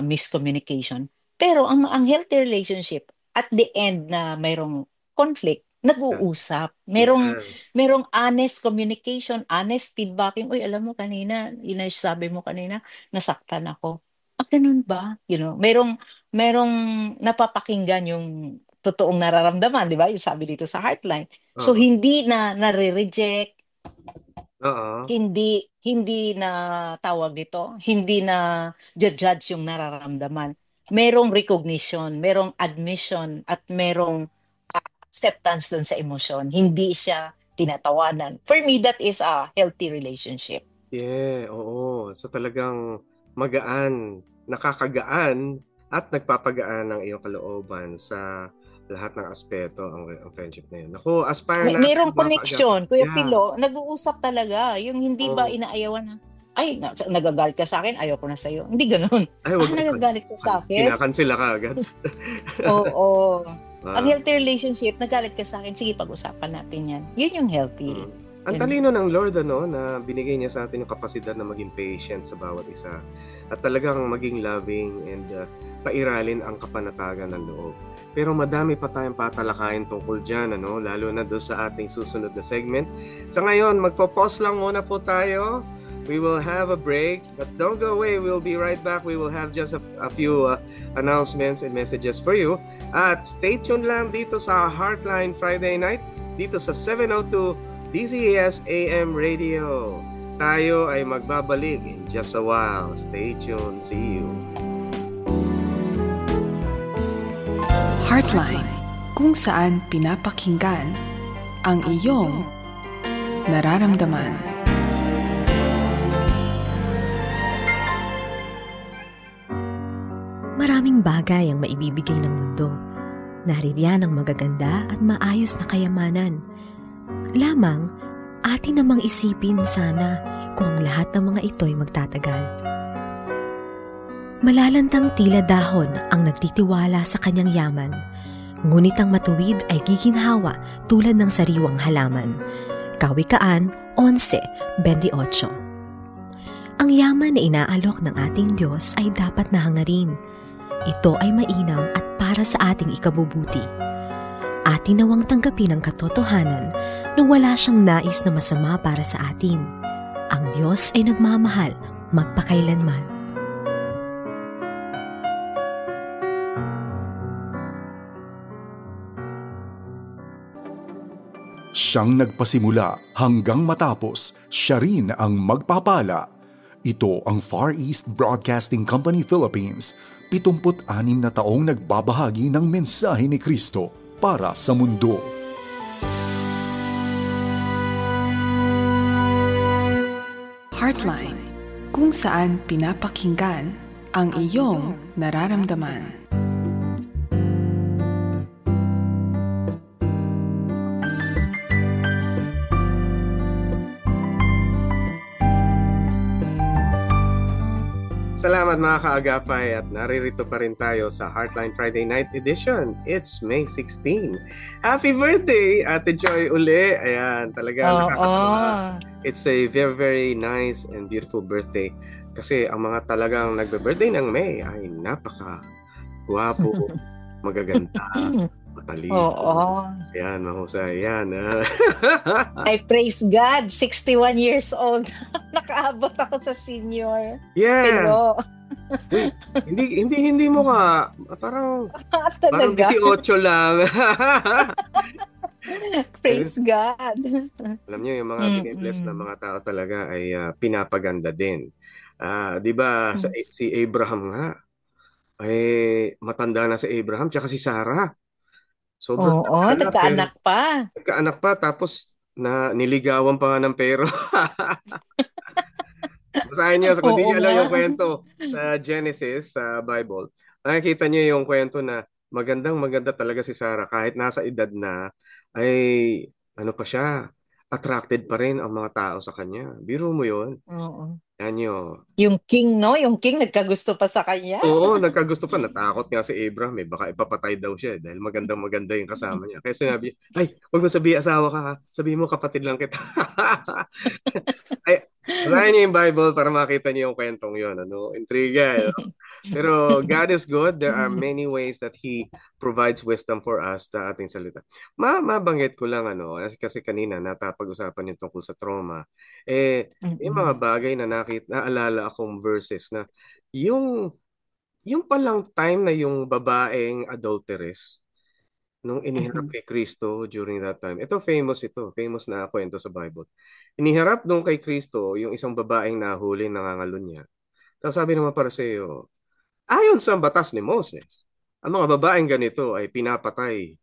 miscommunication. Pero ang healthy relationship, at the end na mayroong conflict, Yes. nag-uusap. Merong Yes. merong honest communication, honest feedbacking. Uy, alam mo kanina, yun ang sabi mo kanina, nasaktan ako. Ganun ba? Merong napapakinggan yung totoong nararamdaman, di ba? Yung sabi dito sa Heartline. So Oo. hindi na nare-reject, Oo. hindi na tawag dito, hindi na judge yung nararamdaman. Merong recognition, merong admission, at merong acceptance dun sa emosyon. Hindi siya tinatawanan. For me, that is a healthy relationship. Yeah, oo. So talagang magaan, nakakagaan at nagpapagaan ng iyong kalooban sa lahat ng aspeto ang friendship na yun. Ako, aspire natin Merong mga kaagapay. connection, Kuya Yeah. Pilo, nag-uusap talaga. Yung hindi ba Oo. inaayawan na, ay, nagagalit ka sa akin, ayaw ko na sa'yo. Hindi ganun. Ay, wag ikaw. Nagagalit ka sa akin? Kinakansela ka agad. Oo. Ang Ah. healthy relationship, nagalit ka sa akin, sige, pag-usapan natin yan. Yun yung healthy. Mm. Ang Yun. talino ng Lord, na binigay niya sa atin yung kapasidad na maging patient sa bawat isa at talagang maging loving and pairalin ang kapanatagan ng loob. Pero madami pa tayong patalakayin tungkol dyan, lalo na doon sa ating susunod na segment. Sa ngayon, magpo-pause lang muna po tayo. We will have a break, but don't go away. We'll be right back. We will have just a few announcements and messages for you. At stay tuned lang dito sa Heartline Friday Night, dito sa 702 DZAS AM Radio. Tayo ay magbabalik in just a while. Stay tuned. See you. Heartline, kung saan pinapakinggan ang iyong nararamdaman. Maraming bagay ang maibibigay ng mundo. Naririyan ang magaganda at maayos na kayamanan. Lamang, atin namang isipin sana kung ang lahat ng mga ito'y magtatagal. Malalantang tila dahon ang nagtitiwala sa kanyang yaman, ngunit ang matuwid ay giginhawa tulad ng sariwang halaman. Kawikaan 11:28. Ang yaman na inaalok ng ating Diyos ay dapat nahangarin. Ito ay mainam at para sa ating ikabubuti. Atin nawang tanggapin ang katotohanan na wala siyang nais na masama para sa atin. Ang Diyos ay nagmamahal magpakailanman. Siyang nagpasimula hanggang matapos, siya rin ang magpapala. Ito ang Far East Broadcasting Company Philippines, 76 na taong nagbabahagi ng mensahe ni Kristo para sa mundo. Heartline, kung saan pinapakinggan ang iyong nararamdaman. Salamat mga kaagapay at naririto pa rin tayo sa Heartline Friday Night Edition. It's May 16. Happy birthday, Ate Joy uli. Ayan, talaga nakakatawa. It's a very, very nice and beautiful birthday. Kasi ang mga talagang nagbe-birthday ng May ay napaka-guwapo, magaganda, matalino. Ayan, mahusay. Ayan. I praise God, 61 years old. Nakaabot ako sa senior. Yeah. Pero hindi mo ka parang parang 18 lang. Praise God. Alam niyo yung mga binibless na mga tao talaga ay pinapaganda din. 'Di ba si Abraham nga ay matanda na si Abraham tsaka si Sarah. Sobrang nagkaanak pa. Nagkaanak pa tapos na niligawan pa nga ng pero. Basahin niyo kung di niyo alam yung kwento sa Genesis, sa Bible. Makikita niyo yung kwento na maganda talaga si Sarah kahit nasa edad na ay ano pa siya, attracted pa rin ang mga tao sa kanya. Biro mo yun? Oo. Yan yun. Yung king, no? Yung king nagkagusto pa sa kanya. Oo, nagkagusto pa. Natakot nga si Abraham eh. Baka ipapatay daw siya dahil maganda yung kasama niya. Kaya sinabi, ay, huwag mo sabihin asawa ka ha. Sabihin mo kapatid lang kita. Ay, basahin niyo yung Bible para makita niyo yung kwentong yun. Ano? Intriga. Pero God is good. There are many ways that He provides wisdom for us sa ating salita. Mabanggit ko lang kasi kanina natapag-usapan yung tungkol sa trauma. Yung mga bagay na naalala akong verses na yung palang time na yung babaeng adulteress nung iniharap kay Kristo during that time. Famous na kwento sa Bible. Iniharap nung kay Kristo yung isang babaeng nahuli nangangalun niya. Tapos sabi naman para sa iyo, ayon sa batas ni Moses, ang mga babaeng ganito ay pinapatay,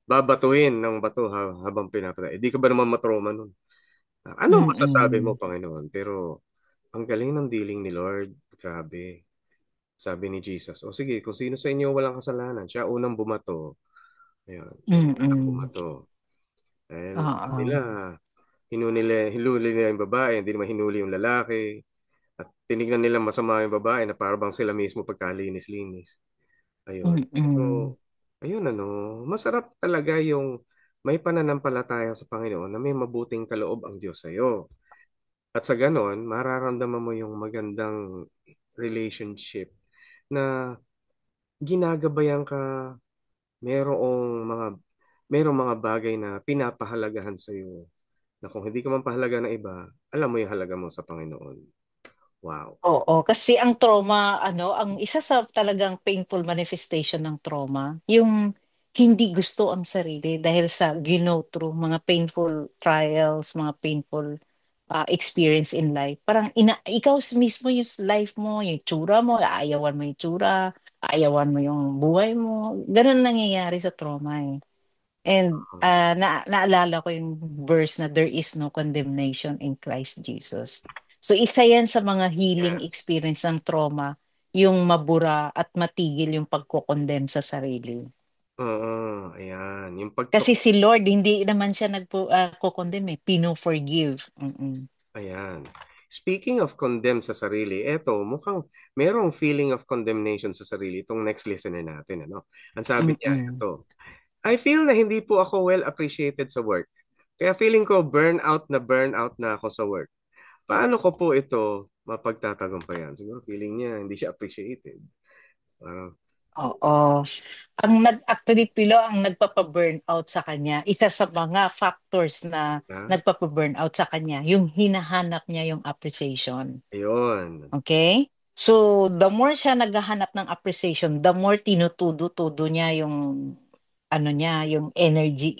babatuhin ng bato habang pinapatay. Di ka ba naman matroma nun? Ano masasabi mo, Panginoon? Pero ang galing ng dealing ni Lord. Grabe. Sabi ni Jesus, sige, kung sino sa inyo walang kasalanan, siya unang bumato. Ayun, unang bumato. Hinuli nila yung babae, hindi naman hinuli yung lalaki. At tinignan nila masama yung babae na parang sila mismo pagkalinis-linis. Ayun. So, ayun masarap talaga yung may pananampalataya sa Panginoon na may mabuting kaloob ang Diyos sa iyo. At sa ganon, mararamdaman mo yung magandang relationship na ginagabayan ka, merong mga bagay na pinapahalagahan sa iyo. Na kung hindi ka man pahalaga ng iba, alam mo yung halaga mo sa Panginoon. Wow. Oo, kasi ang trauma, ang isa sa talagang painful manifestation ng trauma, yung hindi gusto ang sarili dahil sa through mga painful trials, mga painful experience in life. Parang ikaw mismo yung life mo, yung tsura mo, aayawan mo yung tsura, aayawan mo yung buhay mo. Ganun nangyayari sa trauma eh. And naalala ko yung verse na there is no condemnation in Christ Jesus. So isa yan sa mga healing experience ng trauma, yung mabura at matigil yung pagko-condemn sa sarili. Oo, ayan. Kasi si Lord, hindi naman siya nagko-condemn pino-forgive. Ayan. Speaking of condemn sa sarili, mukhang merong feeling of condemnation sa sarili itong next listener natin. Ang sabi niya, I feel na hindi po ako well appreciated sa work. Kaya feeling ko burnout na ako sa work. Paano ko po ito mapagtatagumpayan? Siguro feeling niya hindi siya appreciated. Oo. Actually, Pilo, ang nagpapa-burnout sa kanya, isa sa mga factors na nagpapa-burnout sa kanya, yung hinahanap niya yung appreciation. Ayun. Okay? So, the more siya naghahanap ng appreciation, the more tinutudo-tudo niya yung ano niya, yung energy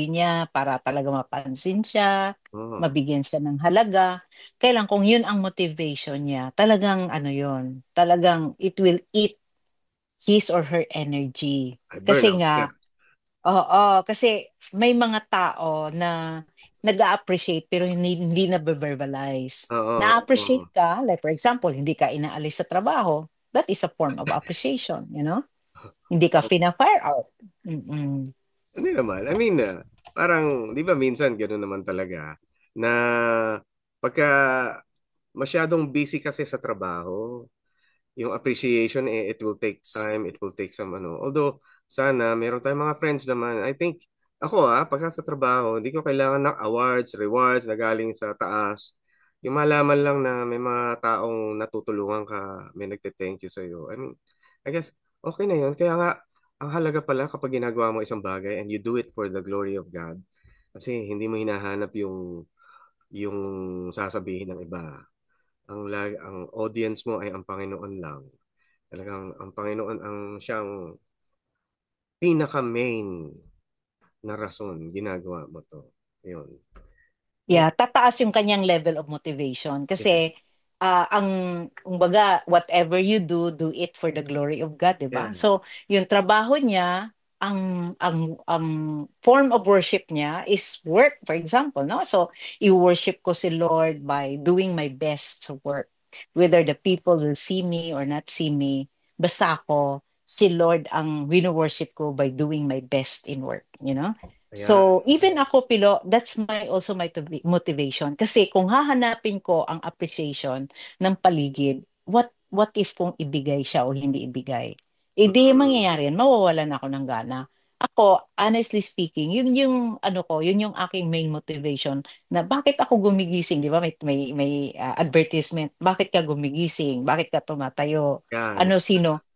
niya para talaga mapansin siya, Oo. mabigyan siya ng halaga. Kailan kung yun ang motivation niya, talagang ano yun, talagang it will eat his or her energy. Ay, Kasi burnout ka. nga, oo, kasi may mga tao na nag-appreciate pero hindi na verbalize. Oo, oo. Na-appreciate ka, like for example, hindi ka inaalis sa trabaho, that is a form of appreciation, you know? Hindi ka fina-fire out. Mm-mm. Hindi naman. I mean, parang, di ba minsan gano'n naman talaga na pagka masyadong busy kasi sa trabaho, yung appreciation, it will take time, it will take some ano. Although, sana, meron tayong mga friends naman. I think, ako pagka sa trabaho, hindi ko kailangan ng awards, rewards na galing sa taas. Yung malaman lang na may mga taong natutulungan ka, may nagte-thank you sa'yo. I mean, I guess, okay na yun. Kaya nga, ang halaga pala kapag ginagawa mo isang bagay and you do it for the glory of God. Kasi hindi mo hinahanap yung sasabihin ng iba. Ang audience mo ay ang Panginoon lang. Talagang ang Panginoon ang siyang pinaka-main na rason ginagawa mo to. Yun. Yeah. Yeah, tataas yung kanyang level of motivation Yeah. kasi ang kumbaga whatever you do, do it for the glory of God, 'di Yeah. ba? So, yung trabaho niya, ang form of worship niya is work, for example, no? So, i-worship ko si Lord by doing my best sa work. Whether the people will see me or not see me, basta ako si Lord ang wino-worship ko by doing my best in work, you know? Kaya, So, even ako, Pilo, that's also my motivation. Kasi kung hahanapin ko ang appreciation ng paligid, what if kung ibigay siya o hindi ibigay? Eh di mm, mangyayari yan, mawawalan ako ng gana. Ako, honestly speaking, yun yung ano ko, yun yung aking main motivation na bakit ako gumigising, di ba? May advertisement, bakit ka gumigising? Bakit ka tumatayo? yan. Ano, sino? Ah,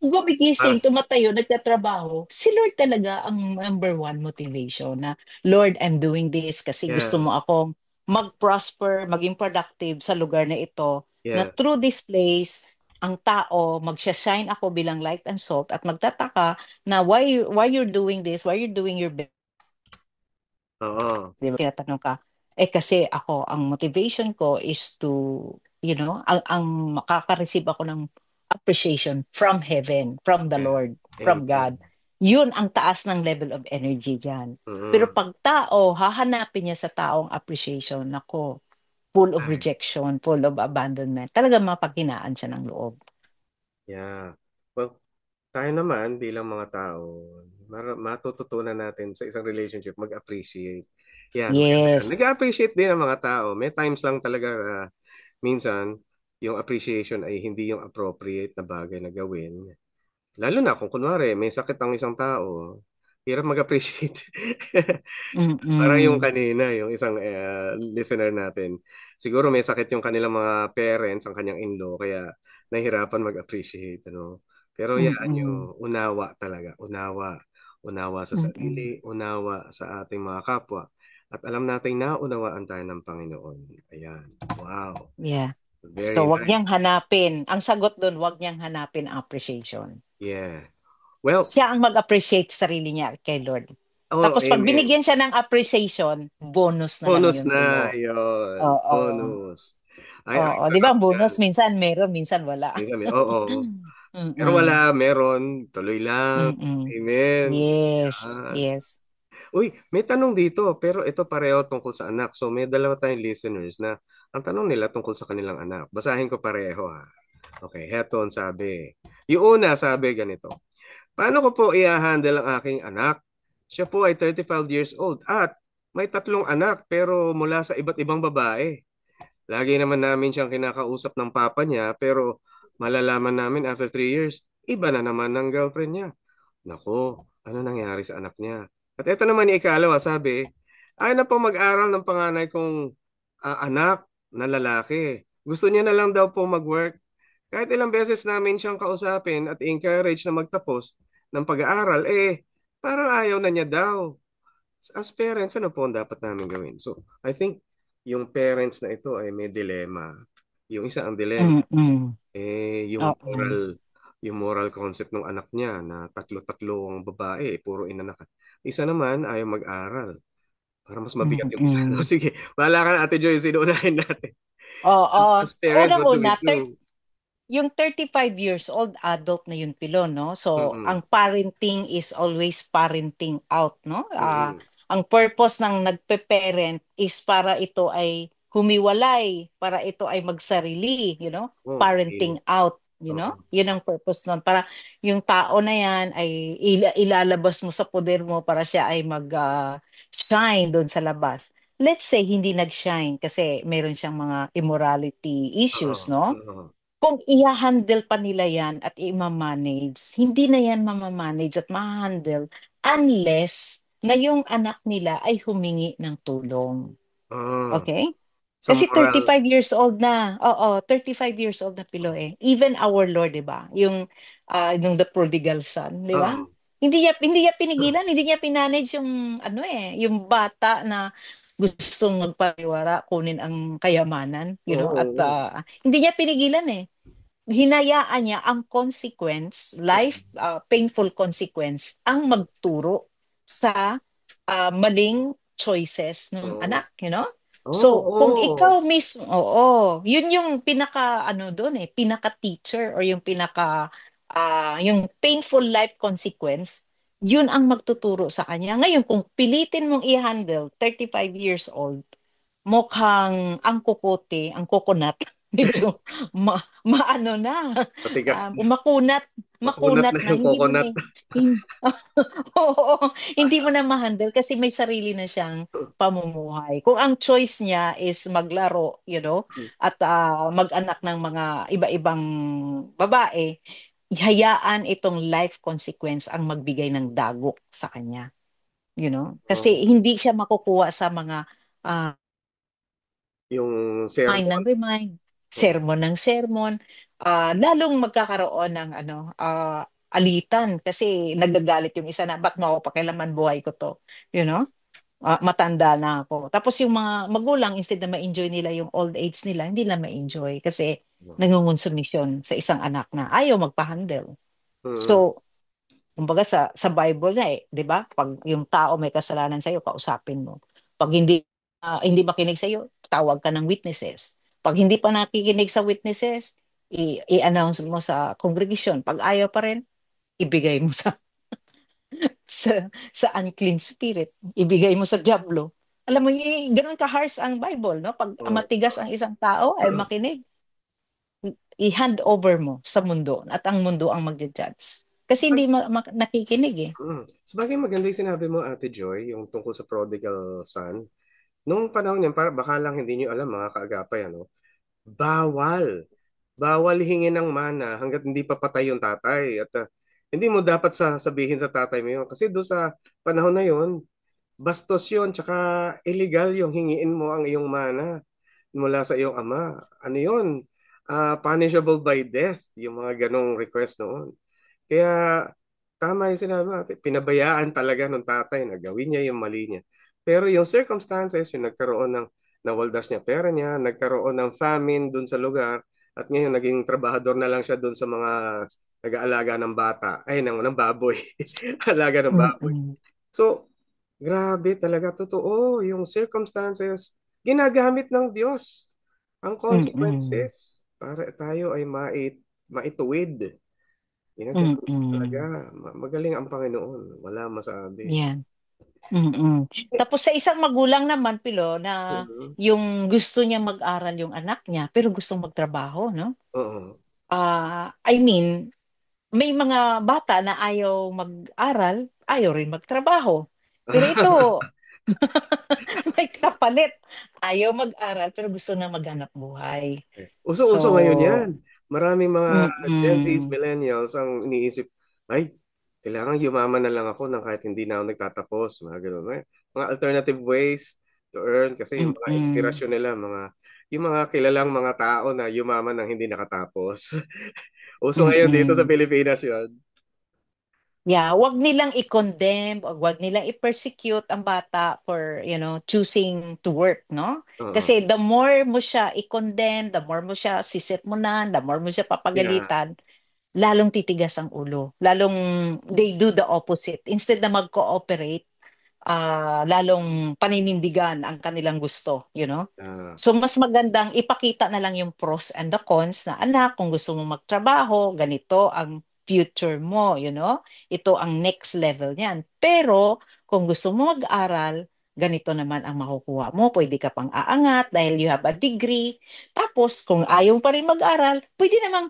Gumigising, tumatayo, nagtatrabaho, si Lord talaga ang number one motivation na, Lord, I'm doing this kasi gusto yeah. mo akong mag-prosper, maging productive sa lugar na ito, na Yes. through this place, ang tao, magsha-shine ako bilang light and salt at magtataka na why you're doing this, why you're doing your best, Oo. di ba? Tinatanong ka, eh kasi ako, ang motivation ko is to, ang makaka-receive ako ng appreciation from heaven, from the Yeah. Lord, from God. Amen. Yun ang taas ng level of energy dyan. Pero Mm. pag tao, hahanapin niya sa taong appreciation, nako, full of Ay, rejection, full of abandonment, talaga mapaghinaan siya ng loob. yeah. Well, tayo naman bilang mga tao, matututunan natin sa isang relationship mag-appreciate. Yan, maganda yan. Yes. Nag-appreciate din ang mga tao. May times lang talaga minsan yung appreciation ay hindi yung appropriate na bagay na gawin. Lalo na kung kunwari may sakit ang isang tao, hirap mag-appreciate. Parang yung Mm-mm. kanina, yung isang listener natin. Siguro may sakit yung kanilang mga parents, ang kanyang in-law, kaya nahihirapan mag-appreciate, ano. Pero yan, Mm-mm. yung unawa talaga, unawa. Unawa sa Mm-mm. sarili, unawa sa ating mga kapwa. At alam natin na unawaan tayo ng Panginoon. Ayan. Wow. Yeah. Very So, wag nice. niyang hanapin. Ang sagot doon, wag niyang hanapin ang appreciation. Yeah. Well, Siya ang mag-appreciate sa sarili niya kay Lord. oh, Tapos pag amen. binigyan siya ng appreciation, bonus na lang Bonus yun, na, Pilo. yun. Oo. Bonus. Ay, ang Oo. Di ba sarap ang yan. bonus, minsan meron, minsan wala. Minsan, oo. Pero Mm-mm. wala, meron. Tuloy lang. Mm-mm. Amen. Yes. Yan. Yes. Uy, may tanong dito, pero ito pareho tungkol sa anak. So may dalawa tayong listeners na ang tanong nila tungkol sa kanilang anak. Basahin ko pareho ha. Okay, heto ang sabi. Yung una sabi ganito. Paano ko po i-handle ang aking anak? Siya po ay 35 years old at may tatlong anak pero mula sa iba't ibang babae. Lagi naman namin siyang kinakausap ng papa niya pero malalaman namin after 3 years, iba na naman ng girlfriend niya. Nako, ano nangyari sa anak niya? At ito naman yung ikalawa, sabi, ay na po mag-aral ng panganay kong anak na lalaki. Gusto niya na lang daw po mag-work. Kahit ilang beses namin siyang kausapin at encourage na magtapos ng pag-aaral, parang ayaw na niya daw. As parents, ano po ang dapat namin gawin? So, I think yung parents na ito ay may dilema. Yung isa ang dilema, Mm-mm. yung Oo. yung moral concept ng anak niya na tatlo-tatlo ang babae, puro inanak. Isa naman ayaw mag-aral. Para mas mabigat yung isa. No? Mm-mm. Sige, bahala ka na, Ate Joy, sinuunahin natin. Oo. As parents, what do we Unang-una, do? yung 35 years old, adult na yun, Pilo, no? So, Mm-mm. ang parenting is always parenting out, no? Mm-mm. Ang purpose ng nagpe-parent is para ito ay humiwalay, para ito ay magsarili, Okay. parenting out, Oo. Yun ang purpose nun. Para yung tao na yan ay ilalabas mo sa poder mo para siya ay mag-shine doon sa labas. Let's say hindi nag-shine kasi meron siyang mga immorality Oo. issues, no? Oo. Kung i-handle pa nila yan at i-manage, hindi na yan mamamanage at ma-handle unless na yung anak nila ay humingi ng tulong. Ah, Okay? sa Kasi moral. 35 years old na. Oo, 35 years old na Pilo eh. Even our Lord, 'di ba? Yung the prodigal son, 'di ba? Oo. Hindi niya pinigilan, hindi niya pinanage yung yung bata na gustong magpariwara, kunin ang kayamanan, Oo. at Oo. hindi niya pinigilan eh. Hinayaan niya ang consequence, life painful consequence ang magturo sa maling choices ng Oo. anak. Oo. So, kung Oo. ikaw mismo, oo, yun yung pinaka ano doon pinaka teacher or yung pinaka yung painful life consequence, yun ang magtuturo sa kanya. Ngayon, kung pilitin mong i-handle 35 years old, mukhang ang kukote, ang coconut, medyo maano na, Matigas na. makunat, Makunat makunat na na, yung hindi mo coconut. na, oo, hindi mo na ma-handle kasi may sarili na siyang pamumuhay. Kung ang choice niya is maglaro, at mag-anak ng mga iba-ibang babae, hayaan itong life consequence ang magbigay ng dagok sa kanya. Oo. Kasi hindi siya makukuha sa mga Yung sermon. remind, Oo. sermon ng sermon, lalong magkakaroon ng alitan kasi nagagalit yung isa na, ba't mo ako pakialaman, buhay ko to, you know? Matanda na ako. Tapos yung mga magulang, instead na ma-enjoy nila yung old age nila, hindi nila ma-enjoy kasi nangungonsumisyon sa isang anak na ayaw magpa-handle. Mm. So, kumbaga sa Bible nga 'di ba? Pag yung tao may kasalanan sa iyo, kausapin mo. Pag hindi makinig sa iyo, tawag ka ng witnesses. Pag hindi pa nakikinig sa witnesses, i-announce mo sa congregation. Pag ayaw pa rin, ibigay mo sa unclean spirit. Ibigay mo sa diablo. Alam mo, ganun ka-harsh ang Bible, no? Pag Oo. matigas ang isang tao, ay makinig, i-hand over mo sa mundo at ang mundo ang magja-judge. Kasi hindi nakikinig eh. Sabagay maganda yung sinabi mo, Ate Joy, yung tungkol sa prodigal son. Nung panahon niyan, para baka lang hindi niyo alam mga kaagapay, bawal. Bawal hingin ng mana hanggat hindi pa patay yung tatay. At hindi mo dapat sabihin sa tatay mo yun. Kasi doon sa panahon na yun, bastos yun, tsaka illegal yung hingiin mo ang iyong mana mula sa iyong ama. Ano yun? Punishable by death, yung mga ganong request noon. Kaya tama yung sinabi mo, ate, pinabayaan talaga ng tatay na gawin niya yung mali niya. Pero yung circumstances, yung nagkaroon ng nawaldas niya pera niya, nagkaroon ng famine dun sa lugar, at ngayon naging trabahador na lang siya dun sa mga nag-aalaga ng bata, ay ng baboy, alaga ng baboy. Mm-mm. So, grabe talaga, totoo, yung circumstances, ginagamit ng Diyos ang Mm-mm. consequences para tayo ay maituwid. Ginagamit talaga. Mm-mm. Magaling ang Panginoon. Wala masabi. Yan. Mm-mm. Tapos sa isang magulang naman, Pilo, na Mhm. yung gusto niya mag-aral yung anak niya, pero gustong magtrabaho, no? Oo. I mean, may mga bata na ayaw mag-aral, ayaw rin magtrabaho. Pero ito, may kapalit. Ayaw mag-aral, pero gusto na maghanap buhay. Uso-uso ngayon yan. So, Maraming mga Gen Zs, mm-mm. millennials ang iniisip, ay, kailangan yumaman na lang ako nang kahit hindi na ako nagtatapos. Mga ganun. Mga alternative ways to earn kasi yung mga Mm-mm. inspirasyon nila, yung mga kilalang mga tao na yumaman nang hindi nakatapos. Uso ngayon dito sa Mm-mm. Pilipinas yun. Yeah, wag nilang i-condemn o wag nilang i-persecute ang bata for, choosing to work, no? Oo. Kasi the more mo siya i-condemn, the more mo siya sisit mo na, the more mo siya Yeah. papagalitan, lalong titigas ang ulo. Lalong they do the opposite. Instead na mag-cooperate, lalong paninindigan ang kanilang gusto, you know? Ah, So mas magandang ipakita na lang yung pros and the cons na anak, kung gusto mo magtrabaho, ganito ang future mo, you know? Ito ang next level niyan. Pero kung gusto mo mag-aral, ganito naman ang makukuha mo. Pwede ka pang aangat dahil you have a degree. Tapos kung ayaw pa rin mag-aral, pwede namang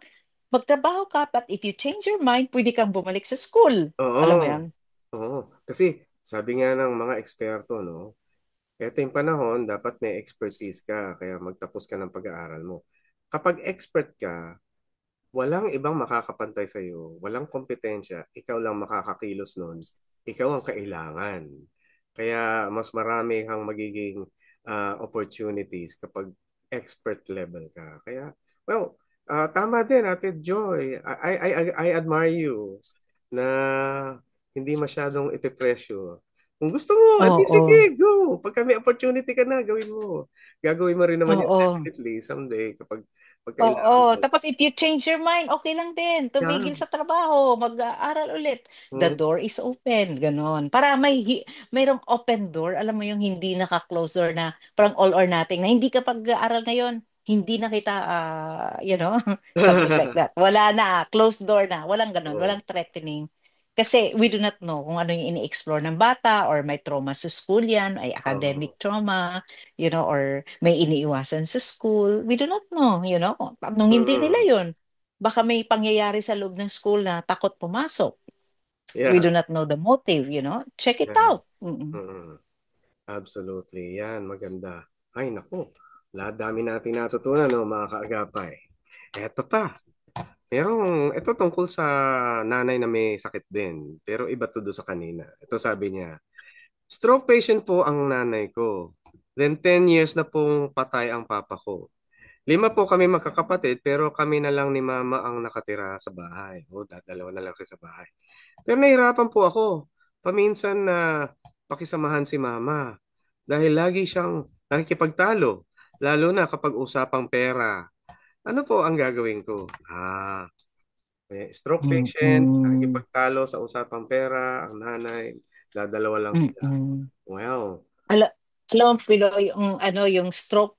magtrabaho ka. But if you change your mind, pwede kang bumalik sa school. Alam mo oo. yan? Oo. Kasi sabi nga ng mga eksperto, no, eto yung panahon, dapat may expertise ka, kaya magtapos ka ng pag-aaral mo. Kapag expert ka, walang ibang makakapantay sa iyo, walang kompetensya, ikaw lang makakakilos nun, ikaw ang kailangan. Kaya mas marami kang magiging opportunities kapag expert level ka. Kaya, well, tama din, Ate Joy. I admire you na hindi masyadong ipipresyo. Kung gusto mo, edi Oo. sige, go. Pagka may opportunity ka na, gawin mo. Gagawin mo rin naman yun Oo. definitely someday kapag kailangan Oo. mo. Tapos if you change your mind, okay lang din. Tumigil Yan. sa trabaho, mag-aaral ulit. The Hmm. door is open. Ganon. Para mayroong open door. Alam mo yung hindi naka-close door na parang all or nothing. Na hindi ka pag-aaral ngayon, hindi na kita, something like that. Wala na. Closed door na. Walang ganon. Oo. Walang threatening. Kasi we do not know kung ano yung ini-explore ng bata or may trauma sa school yan, may Oo. academic trauma, or may iniiwasan sa school. We do not know, nung hindi nila Mm. yun. Baka may pangyayari sa loob ng school na takot pumasok. We Yeah. do not know the motive, Check it Yeah. out. Mm-mm. Mm. Absolutely. Yan, maganda. Ay, naku. Dami natin natutunan, no, mga kaagapay. Eto pa. Ito tungkol sa nanay na may sakit din. Pero iba to doon sa kanina. Ito sabi niya, stroke patient po ang nanay ko. Then 10 years na pong patay ang papa ko. 5 po kami magkakapatid pero kami na lang ni mama ang nakatira sa bahay. Dalawa na lang siya sa bahay. Pero nahirapan po ako. Paminsan na pakisamahan si mama. Dahil lagi siyang nakikipagtalo. Lalo na kapag usapang pera. Ano po ang gagawin ko? May stroke patient, Mm-mm. nakikipagtalo sa usapang pera, ang nanay, dadalawa lang sila. Mm-mm. Wow. Alam, alam mo, Pilo, yung stroke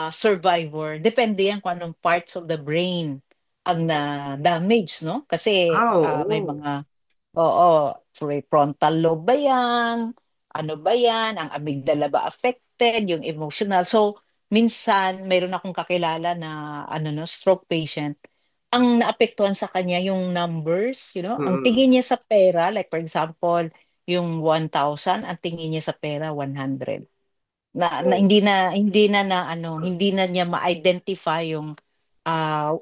survivor, depende yan kung anong parts of the brain ang na-damage, no? Kasi may Oo. mga, oo, frontal lobe ba yan? Ano ba yan? Ang amygdala ba affected? Yung emotional. So, minsan, mayroon akong kakilala na, no, stroke patient. Ang naapektuhan sa kanya yung numbers, ang Mm-mm. tingin niya sa pera, like for example, yung 1,000, ang tingin niya sa pera 100. Na Oh. hindi na niya ma-identify yung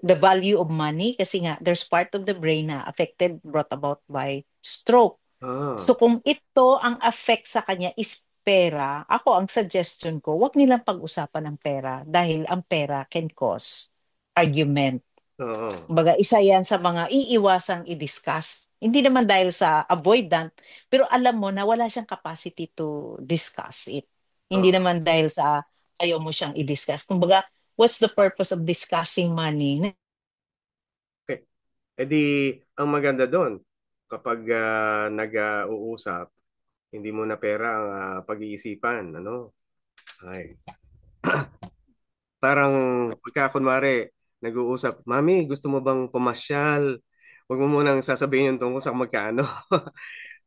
the value of money kasi nga there's part of the brain na affected, brought about by stroke. Ah. So kung ito ang affect sa kanya is pera, ako ang suggestion ko, wag nilang pag-usapan ng pera dahil ang pera can cause argument. Oo. Kumbaga, isa yan sa mga iiwasang i-discuss. Hindi naman dahil sa avoidant, pero alam mo na wala siyang capacity to discuss it. Hindi Oo. naman dahil sa ayaw mo siyang i-discuss. Kumbaga, what's the purpose of discussing money? Okay. E di, ang maganda doon, kapag nag-uusap, hindi mo na pera ang pag-iisipan. Ano? Ay. Parang pagka kunwari, nag-uusap, Mami, gusto mo bang pumasyal? Huwag mo munang sasabihin yung tungkol sa magkano.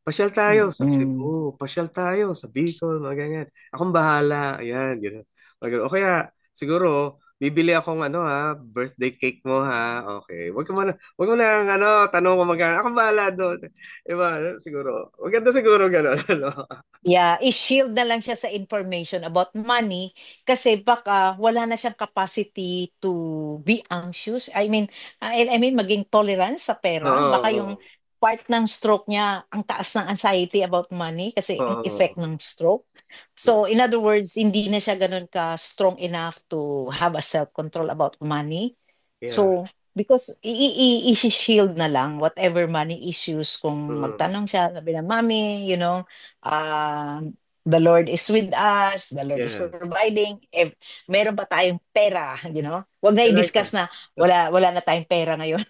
Pasyal tayo sa Mm. Cebu, pasyal tayo sa Bicol, mga ganyan. Akong bahala, ayan, gano'n. Mga ganun. O kaya, siguro, bibili akong birthday cake mo ha. Okay. Wag mo na tanong mo magkano. Akong bahala doon. Diba? Siguro. Maganda siguro gano'n, ano? Yeah, i-shield na lang siya sa information about money kasi baka wala na siyang capacity to be anxious. I mean maging tolerance sa pera. Oo, Baka yung oo. part ng stroke niya ang taas ng anxiety about money kasi effect Oo. ng stroke. So in other words, hindi na siya ganun ka strong enough to have a self-control about money. Yeah. So because i-shield na lang whatever money issues kung Mm. magtanong siya, sabi na, Mami, ah, the Lord is with us, the Lord is Yes. providing. If meron ba tayong pera, Huwag na I like i-discuss that. na wala na tayong pera ngayon.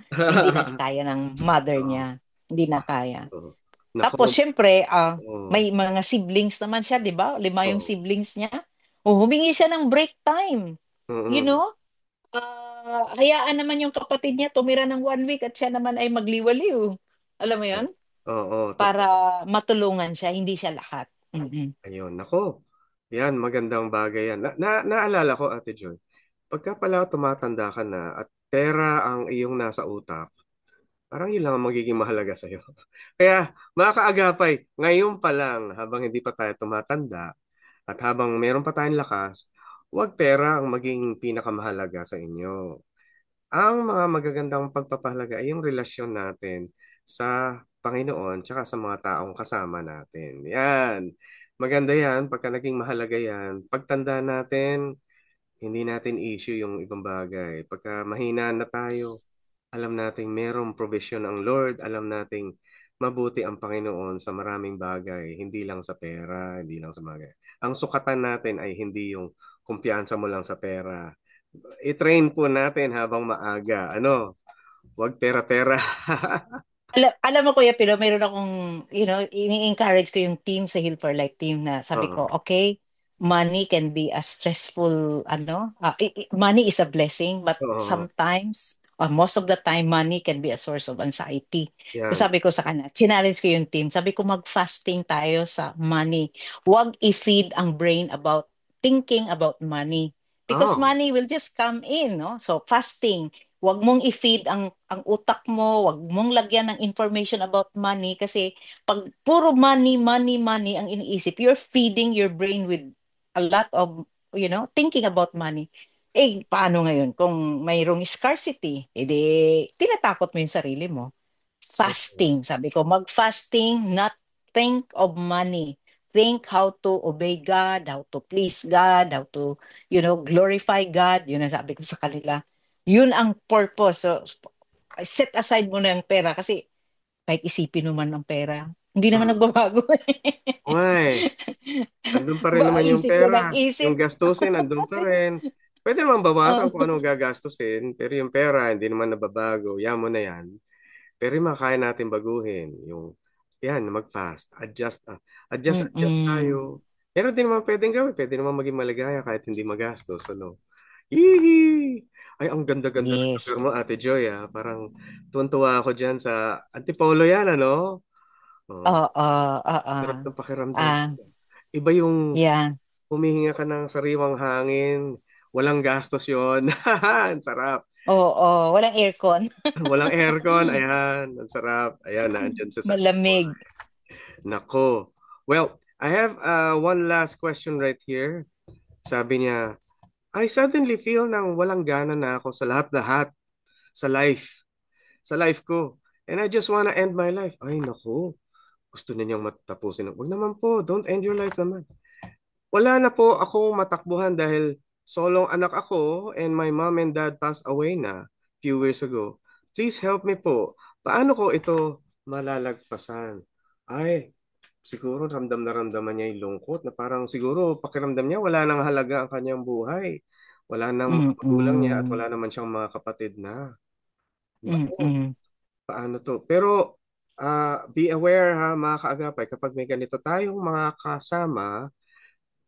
Hindi na kaya ng mother Oo. niya. Hindi na kaya. Oo. Tapos, Nako. syempre, Oo. may mga siblings naman siya, di ba? 5 yung Oo. siblings niya. Humingi siya ng break time. You Mm. know? Hayaan naman yung kapatid niya tumira ng 1 week at siya naman ay magliwaliw. Alam mo yon? Oo, Para totoo. matulungan siya, hindi siya lahat. Mm-mm. Ayun, nako. Yan, magandang bagay yan. Naalala ko, Ate Joy, pagka pala tumatanda ka na at pera ang iyong nasa utak, parang yun lang ang magiging mahalaga sa'yo. Kaya, mga kaagapay, ngayon pa lang, habang hindi pa tayo tumatanda, at habang meron pa tayong lakas, huwag pera ang maging pinakamahalaga sa inyo. Ang mga magagandang pagpapahalaga ay yung relasyon natin sa Panginoon tsaka sa mga taong kasama natin. Yan. Maganda yan. Pagka naging mahalaga yan, pagtanda natin, hindi natin issue yung ibang bagay. Pagka mahina na tayo, alam nating merong provision ang Lord. Alam nating mabuti ang Panginoon sa maraming bagay. Hindi lang sa pera, hindi lang sa bagay. Ang sukatan natin ay hindi yung kumpiyansa mo lang sa pera. I-train po natin habang maaga. Ano? Huwag pera-pera. Alam mo, Kuya Pilo, meron akong, ini-encourage ko yung team sa Heal for Life team na sabi Oo. ko, okay, money can be a stressful, money is a blessing, but Oo. sometimes, or most of the time, money can be a source of anxiety. So Yan. sabi ko sa kanya, challenge ko yung team, sabi ko mag-fasting tayo sa money. Huwag i-feed ang brain about thinking about money. Because Oh. money will just come in, no? So fasting, wag mong i-feed ang utak mo, wag mong lagyan ng information about money kasi pag puro money, money, money ang iniisip, you're feeding your brain with a lot of, thinking about money. Paano ngayon kung mayroong scarcity? Tinatakot mo yung sarili mo. Oo. Fasting, sabi ko, mag-fasting, not think of money. Think how to obey God, how to please God, how to, glorify God. Yun ang sabi ko sa kanila. Yun ang purpose. So, set aside mo na yung pera kasi kahit isipin mo man ang pera, hindi naman Mm. nagbabago. Uy, andun pa rin naman yung Isip na ng pera. Yung isip. gastusin, andun pa rin. Pwede naman bawasan Oh. kung ano gagastusin, pero yung pera, hindi naman nababago. Yan mo na yan. Pero yung mga kaya natin baguhin, yung, yan, mag-fast, adjust Mm-mm. tayo. Pero di naman pwedeng gawin. Pwede naman maging maligaya kahit hindi magastos. Ano? Hihi! Ay, ang ganda-ganda ng lugar Yes. mo, Ate Joy, ah. Parang tuwan-tuwa ako dyan sa Antipolo yan, ano? Oh, Oo, oo. sarap ng pakiramdam. Ah, Iba yung yeah. humihinga ka ng sariwang hangin, walang gastos yon. Ang sarap. Oo, walang aircon. Walang aircon, ayan, ang sarap. Ayan, naandyan sa Antipolo. Malamig. Nako. Well, I have one last question right here. Sabi niya, I suddenly feel nang walang gana na ako sa lahat-lahat sa life. Sa life ko. And I just wanna end my life. Ay, nako. Gusto na niyang matapusin. Huwag naman po. Don't end your life naman. Wala na po akong matakbuhan dahil solong anak ako and my mom and dad passed away na few years ago. Please help me po. Paano ko ito malalagpasan? Ay, siguro ramdam na ramdaman niya yung lungkot na parang siguro pakiramdam niya wala nang halaga ang kanyang buhay. Wala nang mga magulang niya at Mm-mm. wala naman siyang mga kapatid na. Naku, Mm-mm. paano to? Pero be aware ha mga kaagapay kapag may ganito tayong mga kasama,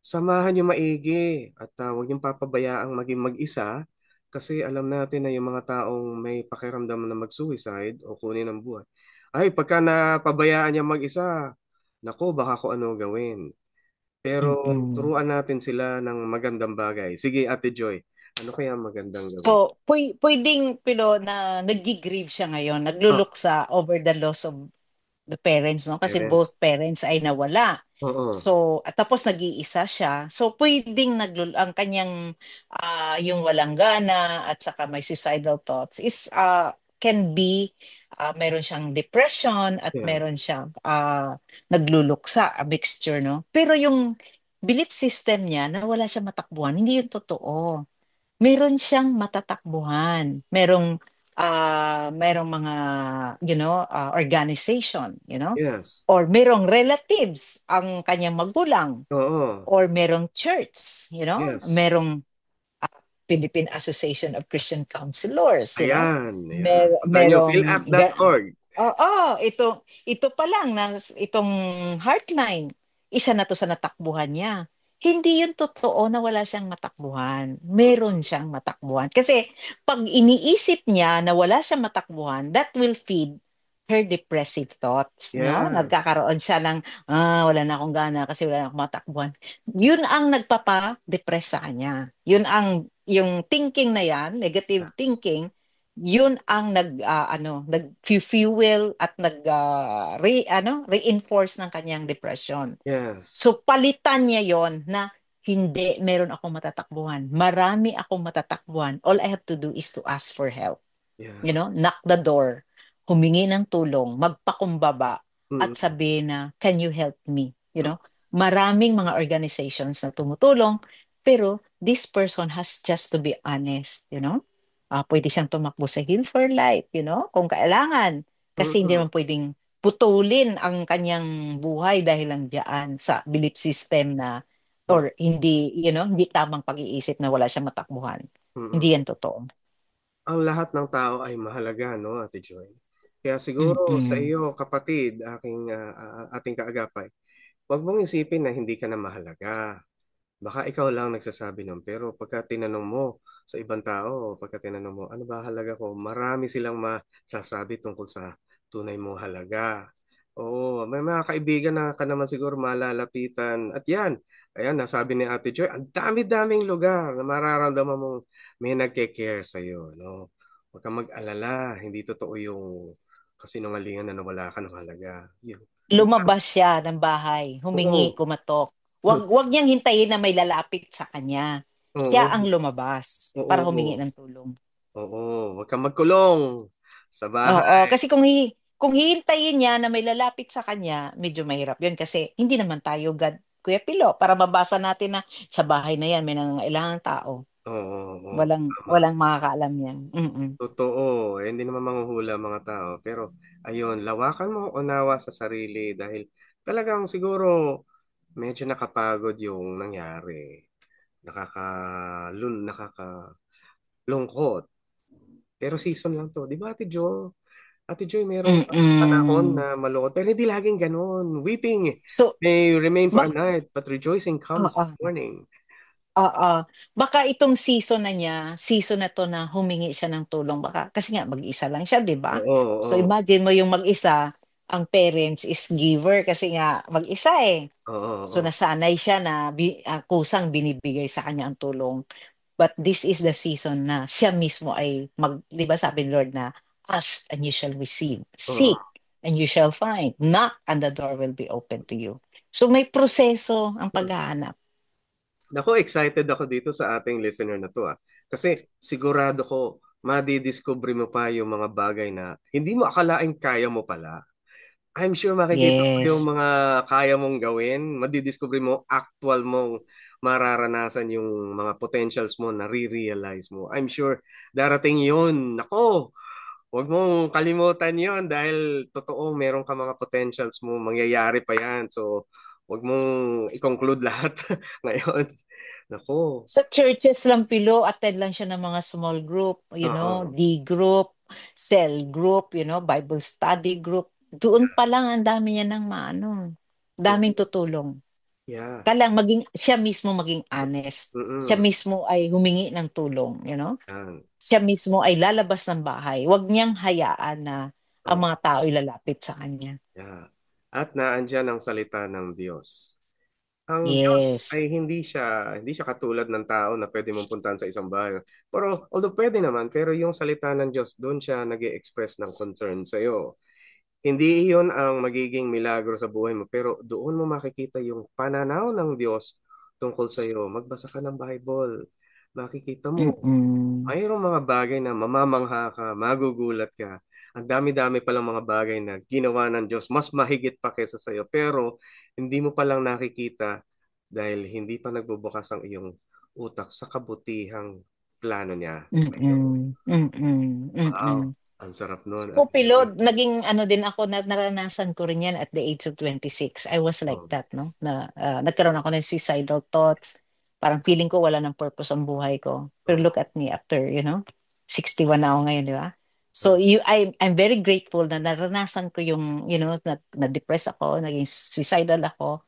samahan niyo maigi at huwag niyong papabayaang maging mag-isa kasi alam natin na yung mga taong may pakiramdam na mag-suicide o kunin ang buhay. Ay, pagka napabayaan niya mag-isa, nako, baka ko ano gawin. Pero Mm-mm. turuan natin sila ng magandang bagay. Sige, Ate Joy, ano kaya ang magandang gawin? So, pwedeng, Pilo, na nag-grieve siya ngayon, Oh, nagluluksa over the loss of the parents, no? Kasi parents. both parents ay nawala. Oo. So, at tapos nag-iisa siya. So, pwedeng ang kanyang yung walang gana at saka may suicidal thoughts is can be meron siyang depression at Yeah. meron siyang nagluluksa, a mixture, no? Pero yung belief system niya na wala siyang matakbuhan, hindi yun totoo. Meron siyang matatakbuhan. Merong merong mga, organization, Yes. or merong relatives ang kanyang magulang, Oo. or merong church, Yes. merong Philippine Association of Christian Counselors, Ayan. Ayan. mer Puntahan nyo, merong philapp.org. Oo, ito pa lang itong Heartline, isa na to sa natakbuhan niya. Hindi yun totoo na wala siyang matakbuhan. Meron siyang matakbuhan. Kasi pag iniisip niya na wala siyang matakbuhan, that will feed her depressive thoughts, no? Yeah. Nagkakaroon siya ng, wala na akong gana kasi wala na akong matakbuhan. Yun ang nagpapa-depress sa kanya. Yung thinking na yan, negative Yes. thinking, yun ang nag-fuel at reinforce ng kanyang depression. Yes. So palitan niya yon na hindi meron akong matatakbuhan. Marami akong matatakbuhan. All I have to do is to ask for help. Yeah. Knock the door, humingi ng tulong, magpakumbaba at Mm. sabihin na, can you help me? Maraming mga organizations na tumutulong, pero this person has just to be honest. Pwede siyang tumakbo sa Heal for Life, kung kailangan. Kasi hindi Mm. naman pwedeng putulin ang kanyang buhay dahil lang diyan sa belief system na Mm. or hindi tamang pag-iisip na wala siyang matakbuhan. Mm. Hindi yan totoo. Ang lahat ng tao ay mahalaga, no, Ate Joy? Kaya siguro sa Mm-mm. iyo, kapatid, ating kaagapay, huwag mong isipin na hindi ka na mahalaga. Baka ikaw lang nagsasabi nun. Pero pagka tinanong mo sa ibang tao, pagka tinanong mo, ano ba halaga ko? Marami silang masasabi tungkol sa tunay mong halaga. Oo, may mga kaibigan na ka naman siguro malalapitan. At yan, ayan, nasabi ni Ate Joy, ang dami-daming lugar na mararamdaman mong may nagke-care sa'yo. No? Huwag kang mag-alala. Hindi totoo yung kasinungalingan na nawala ka ng halaga. Yung Lumabas siya ng bahay, humingi, oo. kumatok. Wag niyang hintayin na may lalapit sa kanya. Siya Oo. ang lumabas para humingi Oo. ng tulong. Oo, huwag kang magkulong sa Oo, bahay. kasi kung hihintayin niya na may lalapit sa kanya, medyo mahirap 'yun kasi hindi naman tayo God, Kuya Pilo, para mabasa natin na sa bahay na 'yan may nangangailangang tao. Oo, oo, Walang tama. walang makakaalam 'yan. Mm. Totoo, hindi naman manghuhula mga tao. Pero ayun, lawakan mo ang unawa sa sarili dahil talagang siguro medyo nakapagod yung nangyari. Nakakalungkot. Pero season lang to. Di ba, Ate Jo? Ate Joy, merong panahon Mm. na malungkot. Pero hindi laging ganun. Weeping So, may remain for a bak night, but rejoicing comes in the oo. morning. Oo. Baka itong season na niya, season na 'to na humingi siya ng tulong baka kasi nga mag-isa lang siya, 'di ba? Oo, So oo, imagine mo yung mag-isa, ang parents is giver kasi nga mag-isa eh. oo, So oo. nasanay siya na kusang binibigay sa kanya ang tulong. But this is the season na siya mismo ay 'di ba sabi ni Lord na ask and you shall receive, Oo. seek and you shall find, knock and the door will be open to you. So may proseso ang paghahanap. Naku, excited ako dito sa ating listener na to. Kasi sigurado ko, madidiscover mo pa yung mga bagay na hindi mo akalain kaya mo pala. I'm sure makikita mo yung Yes. mga kaya mong gawin, madidiscover mo, actual mong mararanasan yung mga potentials mo, na re-realize mo. I'm sure darating yun. Nako, huwag mong kalimutan yon dahil totoo, meron ka mga potentials mo, mangyayari pa yan. So, huwag mong i-conclude lahat ngayon. Nako. Sa churches lang Pilo, attend lang siya ng mga small group, Oo. D group, cell group, Bible study group. Doon pa lang ang dami niya ng daming Oo. tutulong. Yeah. Siya mismo maging honest. Siya Mm-mm. mismo ay humingi ng tulong. Yan. Siya mismo ay lalabas ng bahay. Huwag niyang hayaan na ang Oo. mga tao ay lalapit sa kanya. Yeah. At naandyan ang salita ng Diyos. Ang Diyos ay Yes. hindi siya katulad ng tao na pwede mong puntahan sa isang bahay. Pero although pwede naman, pero yung salita ng Diyos, doon siya nag-express ng concern sa iyo. Hindi iyon ang magiging milagro sa buhay mo, pero doon mo makikita yung pananaw ng Diyos tungkol sa iyo. Magbasa ka ng Bible. Makikita mo, Mm-mm. mayroong mga bagay na mamamangha ka, magugulat ka. Ang dami-dami palang mga bagay na ginawa ng Diyos, mas mahigit pa kaysa sa iyo. Pero hindi mo palang nakikita dahil hindi pa nagbubukas ang iyong utak sa kabutihang plano niya sa iyo. Mm-mm. Mm-mm. Wow, Mm-mm. ang sarap nun, So, Ate Joy. Pilod, naging ano din ako na naranasan ko rin yan at the age of 26. I was like Oh, that, no? Na nagkaroon ako ng suicidal thoughts. Parang feeling ko wala ng purpose ang buhay ko. Pero look oh, at me after, 61 na ako ngayon, di ba? So, oh. I'm very grateful na naranasan ko yung, na-depress ako, naging suicidal ako.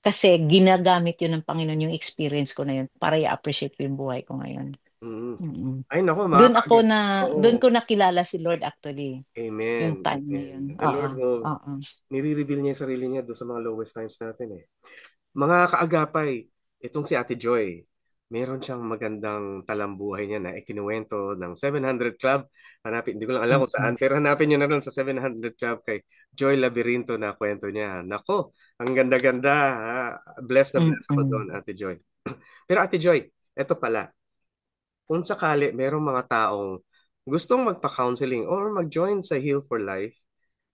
Kasi ginagamit yun ng Panginoon yung experience ko na yun para i-appreciate ko yung buhay ko ngayon. Mm. Mm-mm. Ay, nako, Doon Oo. ko nakilala si Lord actually. Yung Amen. time na Amen. yun. The Oo. Lord will Oo. nire-reveal niya yung sarili niya doon sa mga lowest times natin eh. Mga kaagapay, itong si Ate Joy, meron siyang magandang talambuhay niya na ikinuwento ng 700 Club. Hanapin, hindi ko lang alam kung Mm-mm. saan, pero hanapin niyo na rin sa 700 Club kay Joy Labirinto na kwento niya. Nako, ang ganda-ganda. Ha? Blessed ako Mm-mm. doon, Ate Joy. Pero Ate Joy, eto pala, kung sakali merong mga taong gustong magpa-counseling or mag-join sa Heal for Life,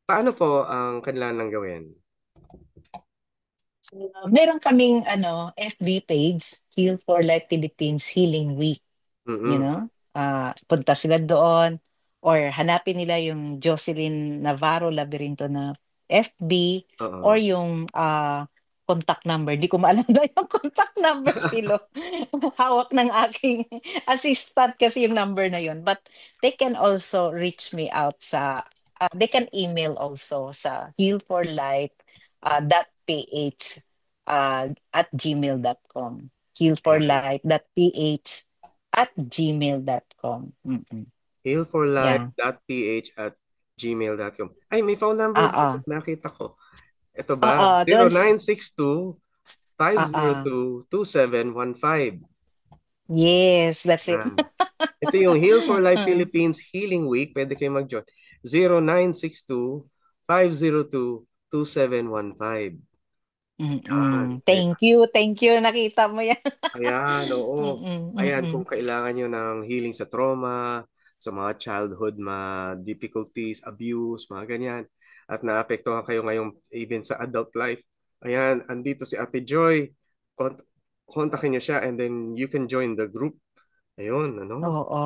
paano po ang kailangan gawin? Meron kaming FB page, Heal for Life Philippines Healing Week. Mm-mm. Punta sila doon or hanapin nila yung Jocelyn Navarro Labirinto na FB or Oo. yung contact number. Di ko maalala yung contact number, Philo. Hawak ng aking assistant kasi yung number na yun. But they can also reach me out they can email also sa healforlife.ph at gmail.com. Ayan. Healforlife.ph@gmail.com. Mm-mm. Yeah. healforlife.ph@gmail.com. Ay, may phone number Oo. dito. Nakita ko. Ito ba? Oo. Oo. 0962-502-2715. Yes, that's it. Yan. Ito yung Heal for Life Philippines Healing Week. Pwede kayo mag-join. 0962-502-2715. Yan. Mm-mm. Thank you. Thank you. Nakita mo yan. Ayan, oo. Mm-mm. Ayan, Mm-mm. kung kailangan nyo ng healing sa trauma, sa mga childhood difficulties, abuse, mga ganyan, at naapektuhan kayo ngayong even sa adult life, ayan, andito si Ate Joy. Kontakin nyo siya and then you can join the group. Ayun, ano? Oo.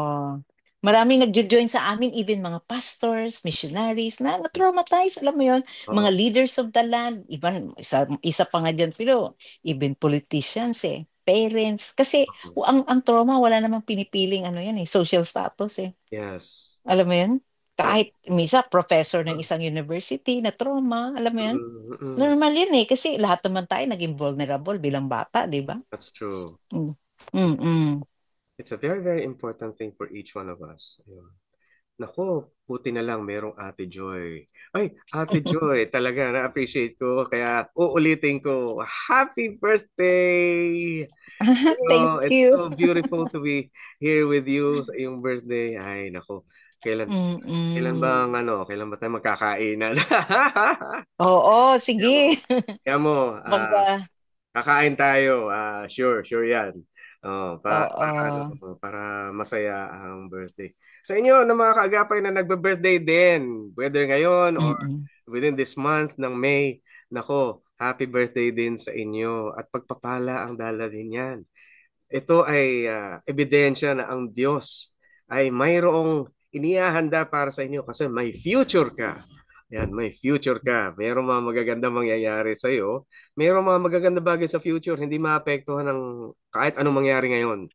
Maraming nagjo-join sa amin, even mga pastors, missionaries na na-traumatize, alam mo yon, mga Oo. leaders of the land, even isa pa nga dyan, Philo, even politicians parents, kasi ang trauma wala namang pinipiling social status Yes. Alam mo yun? Oo. Kahit misa professor ng isang university na trauma, alam mo yun? Mm, mm. Normal yun kasi lahat naman tayo naging vulnerable bilang bata, di ba? That's true. Mm. Mm-mm. It's a very, very important thing for each one of us. Ayun. Nako, buti na lang merong Ate Joy. Ay, Ate Joy, talaga na-appreciate ko. Kaya uulitin ko, happy birthday! Thank It's you. so beautiful to be here with you sa iyong birthday. Ay, nako. Kailan Mm-mm. bang kailan ba tayo magkakainan? Oo, Kaya mo, sige. kaya mo, Mag, kakain tayo. Sure, sure yan. oo. Para masaya ang birthday. Sa inyo, na mga kaagapay na nagbe-birthday din, whether ngayon or Mm-mm. within this month ng May, nako, happy birthday din sa inyo at pagpapala ang dala din yan. Ito ay ebidensya na ang Diyos ay mayroong inihahanda para sa inyo kasi may future ka. Yan, may future ka. Mayroong mga magaganda mangyayari sa iyo. Mayroong mga magaganda bagay sa future. Hindi maapektuhan ng kahit anong mangyari ngayon.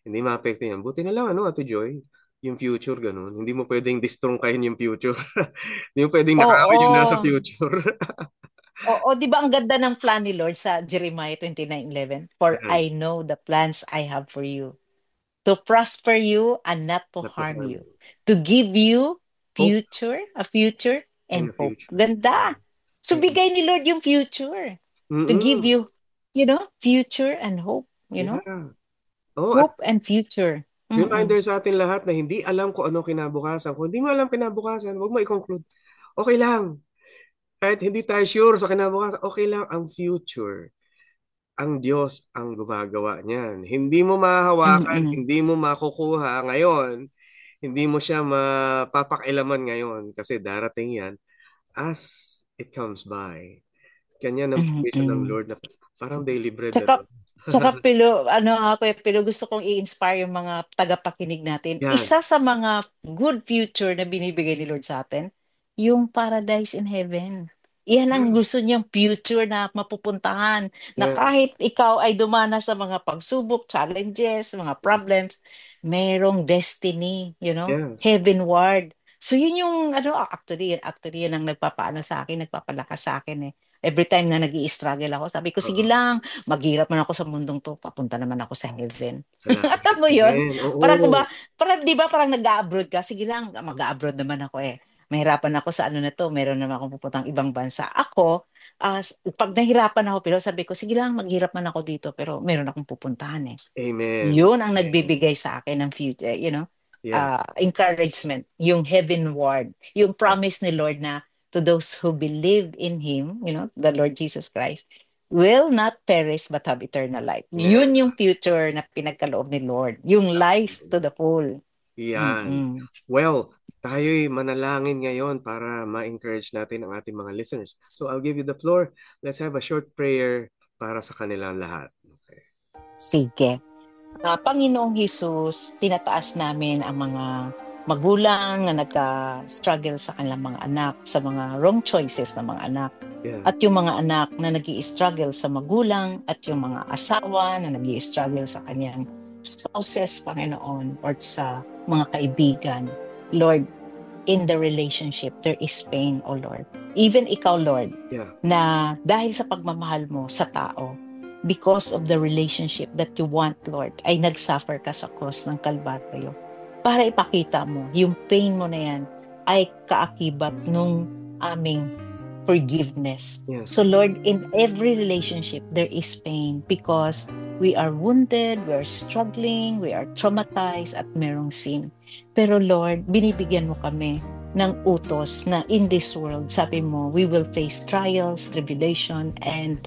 Hindi maapektuhan yan. Buti na lang, Ate Joy, yung future, ganun. Hindi mo pwedeng distrungkahin yung future. Hindi mo pwedeng nakawin yung nasa Oo. future. Oo, di ba ang ganda ng plan ni Lord sa Jeremiah 29:11? For Yan, I know the plans I have for you, to prosper you and not to harm natural. you, to give you Hope a future in and the hope. future. Ganda. So Ayan. bigay ni Lord yung future to give Mm-mm. you, future and hope, Yeah. Oh, at hope and future. Mm-mm. reminder sa atin lahat na hindi alam kung ano kinabukasan. Kung hindi mo alam kinabukasan, huwag mo i-conclude. Okay lang. Kahit hindi tayo sure sa kinabukasan, okay lang ang future. Ang Diyos ang gumagawa niyan. Hindi mo mahahawakan, Mm-mm. hindi mo makukuha ngayon, hindi mo siya mapapakailaman ngayon kasi darating yan as it comes by. Kanya ng provision ng Mm. Lord na parang daily bread. Tsaka, tsaka Pilo, Pilo, gusto kong i-inspire yung mga tagapakinig natin. Yan. Isa sa mga good future na binibigay ni Lord sa atin, yung paradise in heaven. Iyan ang gusto niyang future na mapupuntahan. Na Yes. kahit ikaw ay dumana sa mga pagsubok, challenges, mga problems, merong destiny, Yes. heavenward. So yun yung, actually yan ang nagpapaano sa akin, nagpapalakas sa akin eh. Every time na nag-i-struggle ako, sabi ko, sige Oo. lang, maghirap man ako sa mundong to, papunta naman ako sa heaven. Salamat. Alam mo yun? Amen. Oo. Di ba parang nag-abroad ka, sige lang, mag-abroad naman ako eh. Mahirapan ako sa ano na to, meron naman akong pupuntang ibang bansa. Ako, pag nahirapan ako, pero sabi ko, sige lang, maghirap man ako dito, pero meron akong pupuntahan eh. Amen. Yun ang nagbibigay sa akin ng future, Yeah. encouragement, yung heavenward, yung promise ni Lord na to those who believe in Him, the Lord Jesus Christ, will not perish but have eternal life. Yeah. Yun yung future na pinagkaloob ni Lord. Yung life to the full. Yan. Well, tayo'y manalangin ngayon para ma-encourage natin ang ating mga listeners. So I'll give you the floor. Let's have a short prayer para sa kanilang lahat. Okay. Sige. Panginoong Jesus, tinataas namin ang mga magulang na nagka-struggle sa kanilang mga anak, sa mga wrong choices ng mga anak. Yeah. At yung mga anak na nag-i-struggle sa magulang, at yung mga asawa na nag-i-struggle sa kanyang spouses, Panginoon, or sa mga kaibigan. Lord, in the relationship, there is pain, O Lord. Even ikaw, Lord, na dahil sa pagmamahal mo sa tao, because of the relationship that you want, Lord, ay nagsuffer ka sa cross ng Kalbaryo para ipakita mo, yung pain mo na yan ay kaakibat nung aming forgiveness. Yes. So Lord, in every relationship, there is pain because we are wounded, we are struggling, we are traumatized, at merong sin. Pero Lord, binibigyan mo kami ng utos na in this world, sabi mo, we will face trials, tribulation, and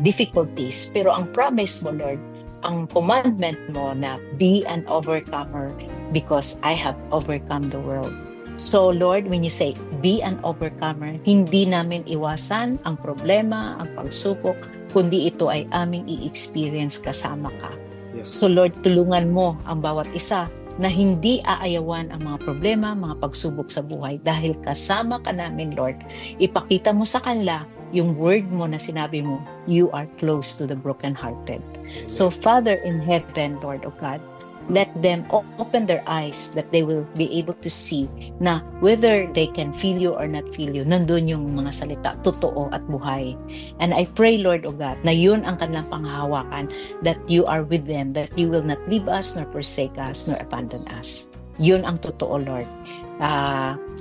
difficulties. Pero ang promise mo, Lord, ang commandment mo na be an overcomer because I have overcome the world. So Lord, when you say be an overcomer, hindi namin iwasan ang problema, ang pagsubok, kundi ito ay aming i-experience kasama ka. Yes. So Lord, tulungan mo ang bawat isa na hindi aayawan ang mga problema, mga pagsubok sa buhay dahil kasama ka namin, Lord. Ipakita mo sa kanila yung word mo na sinabi mo, you are close to the brokenhearted. So Father in heaven, Lord, O God, let them open their eyes that they will be able to see na whether they can feel you or not feel you, nandun yung mga salita, totoo at buhay. And I pray, Lord, O God, na yun ang kanilang panghahawakan, that you are with them, that you will not leave us, nor forsake us, nor abandon us. Yun ang totoo, Lord.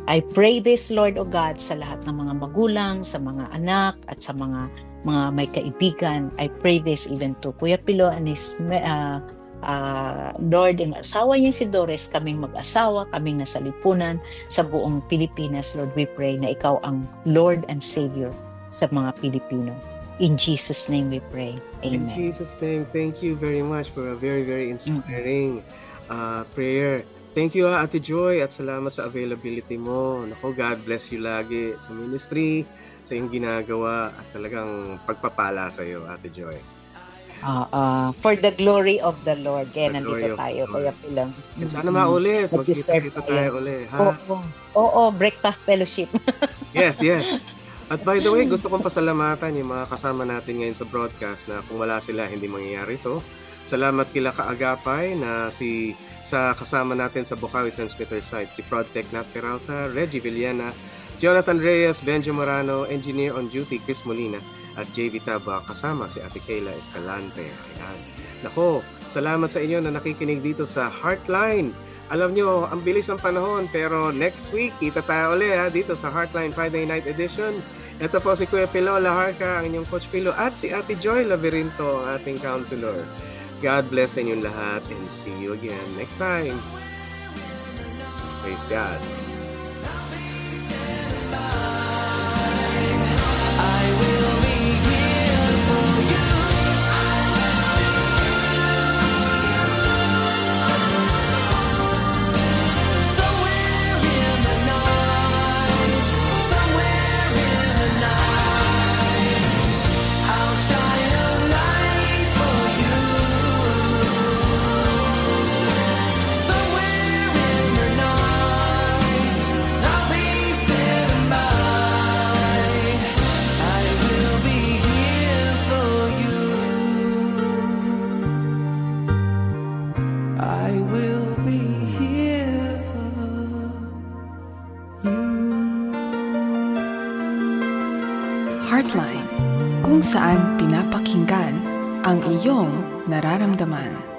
I pray this, Lord, O God, sa lahat ng mga magulang, sa mga anak, at sa mga may kaibigan. I pray this even to Kuya Pilo and his Lord, yung asawa niya si Doris, kaming mag-asawa, kaming nasa lipunan, sa buong Pilipinas. Lord, we pray na ikaw ang Lord and Savior sa mga Pilipino. In Jesus' name we pray. Amen. In Jesus' name, thank you very much for a very, very inspiring prayer. Thank you, Ate Joy, at salamat sa availability mo. Nako, God bless you lagi sa ministry, sa iyong ginagawa, at talagang pagpapala sa iyo, Ate Joy. For the glory of the Lord. Kaya nandito tayo, Kuya Pilang. And sana maulit. Magkita tayo ulit. Ha? Oo, breakfast fellowship. Yes. At by the way, gusto kong pasalamatan yung mga kasama natin ngayon sa broadcast na kung wala sila, hindi mangyayari to. Salamat kila Kaagapay na sa kasama natin sa Bukawi Transmitter site, si Prodtech Nat Peralta, Reggie Villena, Jonathan Reyes, Benjo Morano, Engineer on Duty, Chris Molina, at JV Taba, kasama si Ate Kayla Escalante. Ayan. Nako, salamat sa inyo na nakikinig dito sa Heartline. Alam nyo, ang bilis ng panahon, pero next week, kita tayo ulit dito sa Heartline Friday Night Edition. Ito po si Kuya Pilo Laharca, ang inyong Coach Pilo, at si Ate Joy Laberinto, ang ating counselor. God bless sa inyong lahat and see you again next time. Praise God. saan pinapakinggan ang iyong nararamdaman.